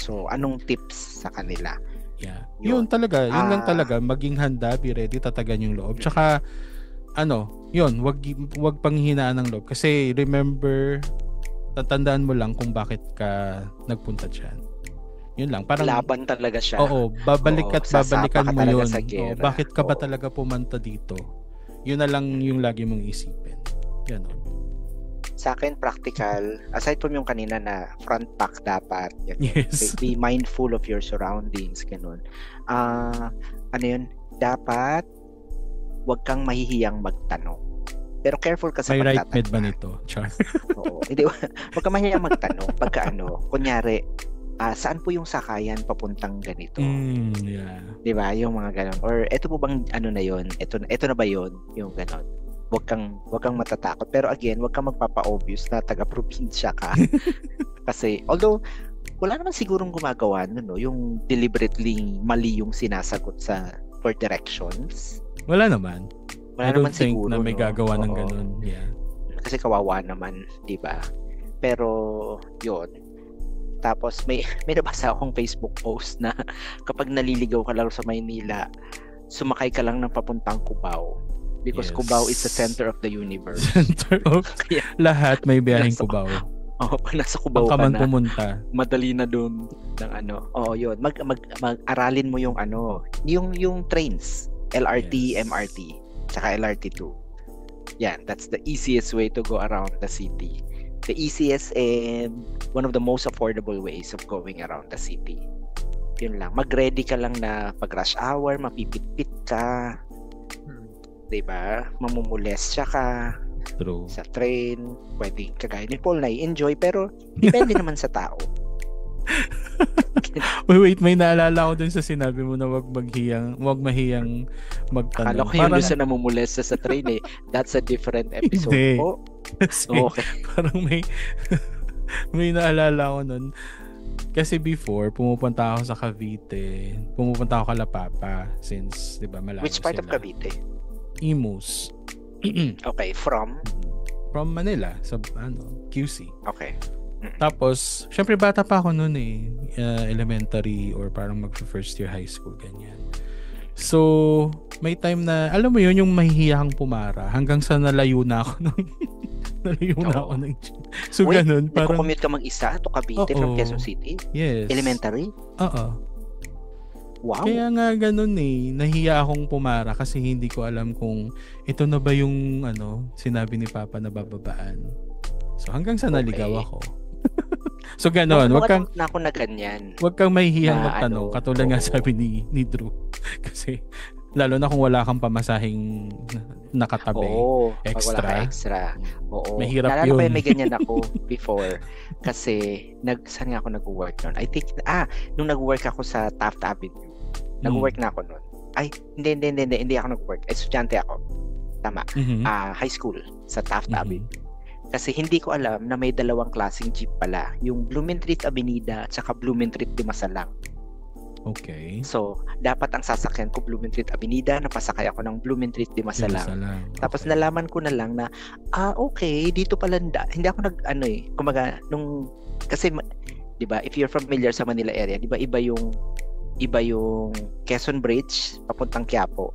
Speaker 3: So, anong tips sa kanila?
Speaker 1: Yeah. Yun lang talaga, maging handa, be ready, tatagan yung loob. Tsaka wag panghihinaan ng loob kasi remember, tatandaan mo lang kung bakit ka nagpunta diyan. Yun lang, parang
Speaker 3: laban talaga siya.
Speaker 1: Oo, babalikan mo yun. Bakit ka ba talaga pumunta dito? Yun na lang yung lagi mong isipin. Ganon.
Speaker 3: Sa akin, practical. Aside from yung kanina na front pack dapat.
Speaker 1: Yes.
Speaker 3: Be mindful of your surroundings. Ganun. Dapat wag kang mahihiyang magtanong. Pero careful ka sa
Speaker 1: pagtatanong. May right med ba nito? Char.
Speaker 3: Oo. Hindi, wag kang mahihiyang magtanong. Pagka kunyari, saan po yung sakayan papuntang ganito?
Speaker 1: Yeah.
Speaker 3: 'Di ba? Yung mga ganon. Or eto po bang na 'yon? Eto na ba 'yon? Yung ganon. wag kang matatakot. Pero again, wag kang magpapa-obvious na taga-probinsya ka. Kasi although wala naman sigurong gumagawa no, yung deliberately mali yung sinasagot for directions.
Speaker 1: Wala naman.
Speaker 3: Wala
Speaker 1: I don't
Speaker 3: naman
Speaker 1: think
Speaker 3: siguro,
Speaker 1: na may gagawa ng
Speaker 3: Oo.
Speaker 1: ganun. Yeah.
Speaker 3: Kasi kawawa naman, 'di ba? Pero 'yun. Tapos may nabasa akong Facebook post na kapag naliligaw ka lang sa Maynila, sumakay ka lang ng papuntang Cubao. Because
Speaker 1: Yes.
Speaker 3: Cubao is the center of the universe.
Speaker 1: Center of
Speaker 3: Kaya,
Speaker 1: lahat may biyaheng
Speaker 3: Nasa-
Speaker 1: Cubao.
Speaker 3: pag nasa
Speaker 1: Ang
Speaker 3: Cubao
Speaker 1: ka
Speaker 3: ka
Speaker 1: man
Speaker 3: na,
Speaker 1: pumunta.
Speaker 3: madali na doon ng ano. Yun. Mag-aralin mo yung yung trains, LRT,
Speaker 1: Yes.
Speaker 3: MRT, tsaka LRT2. Yan, that's the easiest way to go around the city. The easiest and one of the most affordable ways of going around the city. Yun lang. Mag-ready ka lang na pag rush hour, mapipit-pit ka, 'di ba? Mamumulestya ka
Speaker 1: True.
Speaker 3: sa train, pwedeng kagaya ni Paul na i-enjoy, pero depende naman sa tao.
Speaker 1: Wait, may naalala ko dun sa sinabi mo na wag mahiyang magtanong.
Speaker 3: Akala ko yung doon sa namumulestya sa train eh. That's a different episode
Speaker 1: Hindi.
Speaker 3: po.
Speaker 1: Kasi
Speaker 3: Okay.
Speaker 1: parang may naalala ko nun. Kasi before, pumupunta ako sa Cavite. Pumupunta ako Kalapapa since, di ba, malayo
Speaker 3: Which part of
Speaker 1: sila.
Speaker 3: Cavite?
Speaker 1: Imus.
Speaker 3: Okay, from?
Speaker 1: From Manila, sa QC.
Speaker 3: Okay.
Speaker 1: Tapos, syempre bata pa ako noon eh. Elementary or parang mag-first year high school, ganyan. So, may time na, alam mo yun, yung mahihiya kang pumara hanggang sa nalayo na ako ng gym. So,
Speaker 3: Wait,
Speaker 1: ganun. Parang,
Speaker 3: nagko-commute ka mag-isa to Cavite from
Speaker 1: Oo.
Speaker 3: Quezon City?
Speaker 1: yes.
Speaker 3: Elementary?
Speaker 1: Oo.
Speaker 3: Wow.
Speaker 1: Kaya nga ganun eh. Nahiya akong pumara kasi hindi ko alam kung ito na ba yung sinabi ni Papa na bababaan. So, hanggang sa naligaw ako. So, ganun. Wag kang
Speaker 3: na ako na ganyan.
Speaker 1: Huwag kang mahihiyang
Speaker 3: Na
Speaker 1: magtanong.
Speaker 3: ano,
Speaker 1: Katulad nga
Speaker 3: oo.
Speaker 1: sabi ni Drew. Kasi, lalo na kung wala kang pamasahing nakatabi.
Speaker 3: Oo. Pag wala ka
Speaker 1: extra.
Speaker 3: extra. Oo.
Speaker 1: Mahirap
Speaker 3: Naalala ko
Speaker 1: yun.
Speaker 3: may ganyan ako before. Kasi, saan nga ako nag-work nun? I think, nung nag-work ako sa Taft Avenue. Nag-work na ako nun. Ay, hindi ako nag-work. Estudyante ako. Tama.
Speaker 1: Mhm.
Speaker 3: High school sa Taft
Speaker 1: Mhm.
Speaker 3: Avenue. Kasi hindi ko alam na may dalawang klaseng jeep pala. Yung Blumentritt Avenida at saka Blumentritt Dimasalang.
Speaker 1: Okay.
Speaker 3: So, dapat ang sasakyan ko Blumentritt Avenida, napasakay ako ng Blumentritt Dimasalang.
Speaker 1: Dimasalang.
Speaker 3: Tapos
Speaker 1: Okay.
Speaker 3: nalaman ko na lang na, okay, dito pala, hindi ako kumaga, kasi, di ba, if you're familiar sa Manila area, di ba, iba yung Quezon Bridge, papuntang Quiapo,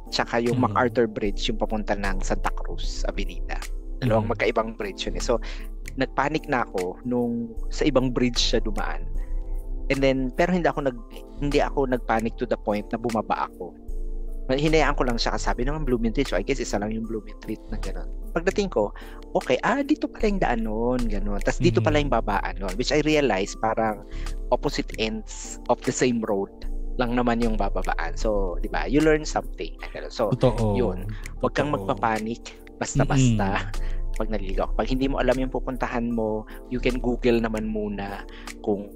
Speaker 3: tsaka yung
Speaker 1: Mhm.
Speaker 3: MacArthur Bridge, yung papunta ng Santa Cruz Avenida. Dalawang magkaibang bridge yun eh. So, nagpanic na ako nung sa ibang bridge siya dumaan. And then, pero hindi ako nagpanic to the point na bumaba ako. Hinayaan ko lang siya kasi sabi naman Blumentritt. So, I guess isa lang yung Blumentritt na gano'n. Pagdating ko, okay, dito pala yung daan nun, gano'n. Tapos dito pala yung babaan nun. Which I realized parang opposite ends of the same road lang naman yung bababaan. So, di ba? You learn something. So,
Speaker 1: Totoo.
Speaker 3: yun. Huwag kang
Speaker 1: Totoo.
Speaker 3: magpapanik basta-basta pag naliligaw. Pag hindi mo alam yung pupuntahan mo, you can Google naman muna kung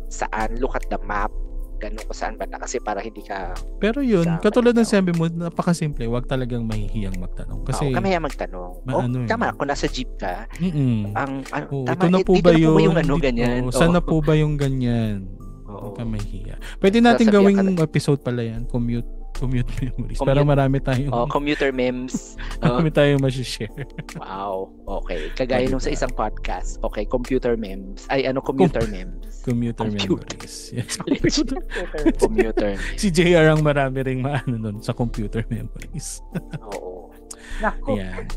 Speaker 3: saan, look at the map, gano'n kung saan ba na. Kasi para hindi ka
Speaker 1: Pero yun,
Speaker 3: sa
Speaker 1: katulad ng
Speaker 3: Manila.
Speaker 1: sabi mo, napakasimple. Huwag talagang mahihiyang magtanong. Kasi,
Speaker 3: kamaya magtanong. Tama, kung nasa jeep ka, tama,
Speaker 1: ito na po
Speaker 3: dito
Speaker 1: ba
Speaker 3: na po ba
Speaker 1: yun?
Speaker 3: yung ganyan?
Speaker 1: Saan na po ba yung ganyan?
Speaker 3: Oo.
Speaker 1: Huwag kang mahihiya. Pwede natin
Speaker 3: Sasabihan
Speaker 1: gawing
Speaker 3: ka
Speaker 1: episode pala yan. Commute memories.
Speaker 3: Commute.
Speaker 1: Pero marami tayong
Speaker 3: Commuter memes.
Speaker 1: marami tayong ma-share.
Speaker 3: Wow. Okay. Kagaya nung sa isang podcast. Okay, computer memes. Commuter memes.
Speaker 1: Commuter
Speaker 3: Compute.
Speaker 1: memories. Yes,
Speaker 3: Commuter.
Speaker 1: si JR ang marami ring nun sa computer memories.
Speaker 3: Oo.
Speaker 2: Naku.
Speaker 1: Yeah.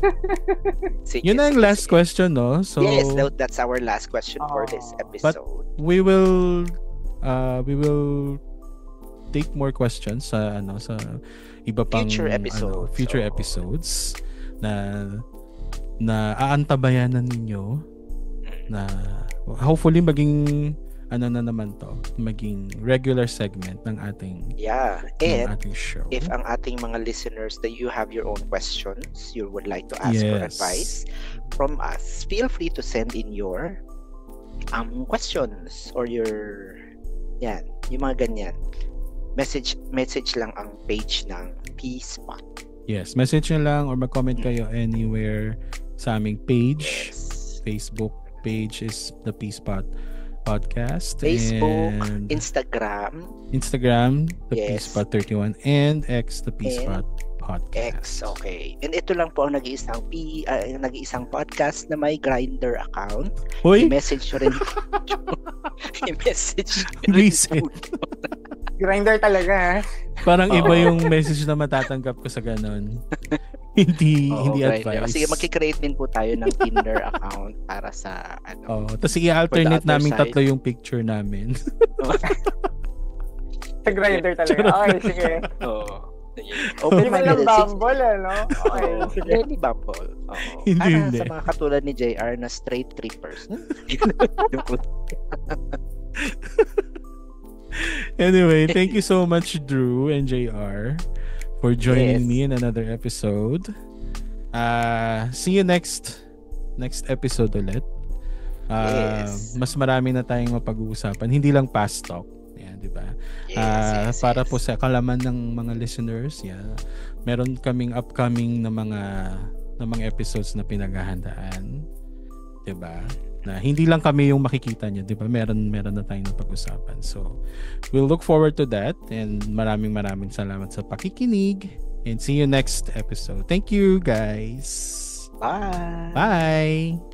Speaker 3: Sige,
Speaker 1: Yun na yung
Speaker 3: sige,
Speaker 1: last
Speaker 3: sige.
Speaker 1: question, no? So,
Speaker 3: Yes, that's our last question for this episode.
Speaker 1: we will take more questions sa iba pang
Speaker 3: Future episodes.
Speaker 1: future episodes na aantabayanan ninyo na hopefully maging maging regular segment ng ating show.
Speaker 3: If ang ating mga listeners that you have your own questions you would like to ask or advice from us, feel free to send in your questions or your yung mga ganyan. Message lang ang page ng P-Spot.
Speaker 1: Yes, message nyo lang or mag-comment kayo anywhere sa aming page. Facebook page is the Peace Pot Podcast.
Speaker 3: Facebook,
Speaker 1: and
Speaker 3: Instagram,
Speaker 1: the Peace Pot 31, and X, the Peace Pot Podcast.
Speaker 3: X, okay. And ito lang po ang nag-iisang podcast na may Grindr account.
Speaker 1: Uy!
Speaker 3: I-message nyo rin. I-message nyo rin.
Speaker 1: Reset.
Speaker 2: Grindr talaga, ha?
Speaker 1: Parang iba yung message na matatanggap ko sa ganon. hindi advice.
Speaker 3: Sige, magki-create din po tayo ng Tinder account para sa
Speaker 1: tapos i-alternate namin tatlo yung picture namin.
Speaker 2: Sa Grindr talaga. Okay, sige.
Speaker 3: Open
Speaker 2: man lang Bumble, no? Okay, sige.
Speaker 3: Hindi Bumble.
Speaker 1: Hindi.
Speaker 3: Sa mga katulad ni JR na straight trippers.
Speaker 1: Anyway, thank you so much, Drew and JR, for joining me in another episode. See you next episode ulit. Mas marami na tayong mapag-uusapan. Hindi lang past talk. Yan, di ba? Para po sa kalaman ng mga listeners, meron kaming upcoming na mga episodes na pinaghahandaan. Di ba? Na hindi lang kami yung makikita niyo, 'di ba? Meron na tayong napag-usapan. So, we'll look forward to that, and maraming salamat sa pakikinig, and see you next episode. Thank you, guys.
Speaker 3: Bye.
Speaker 1: Bye.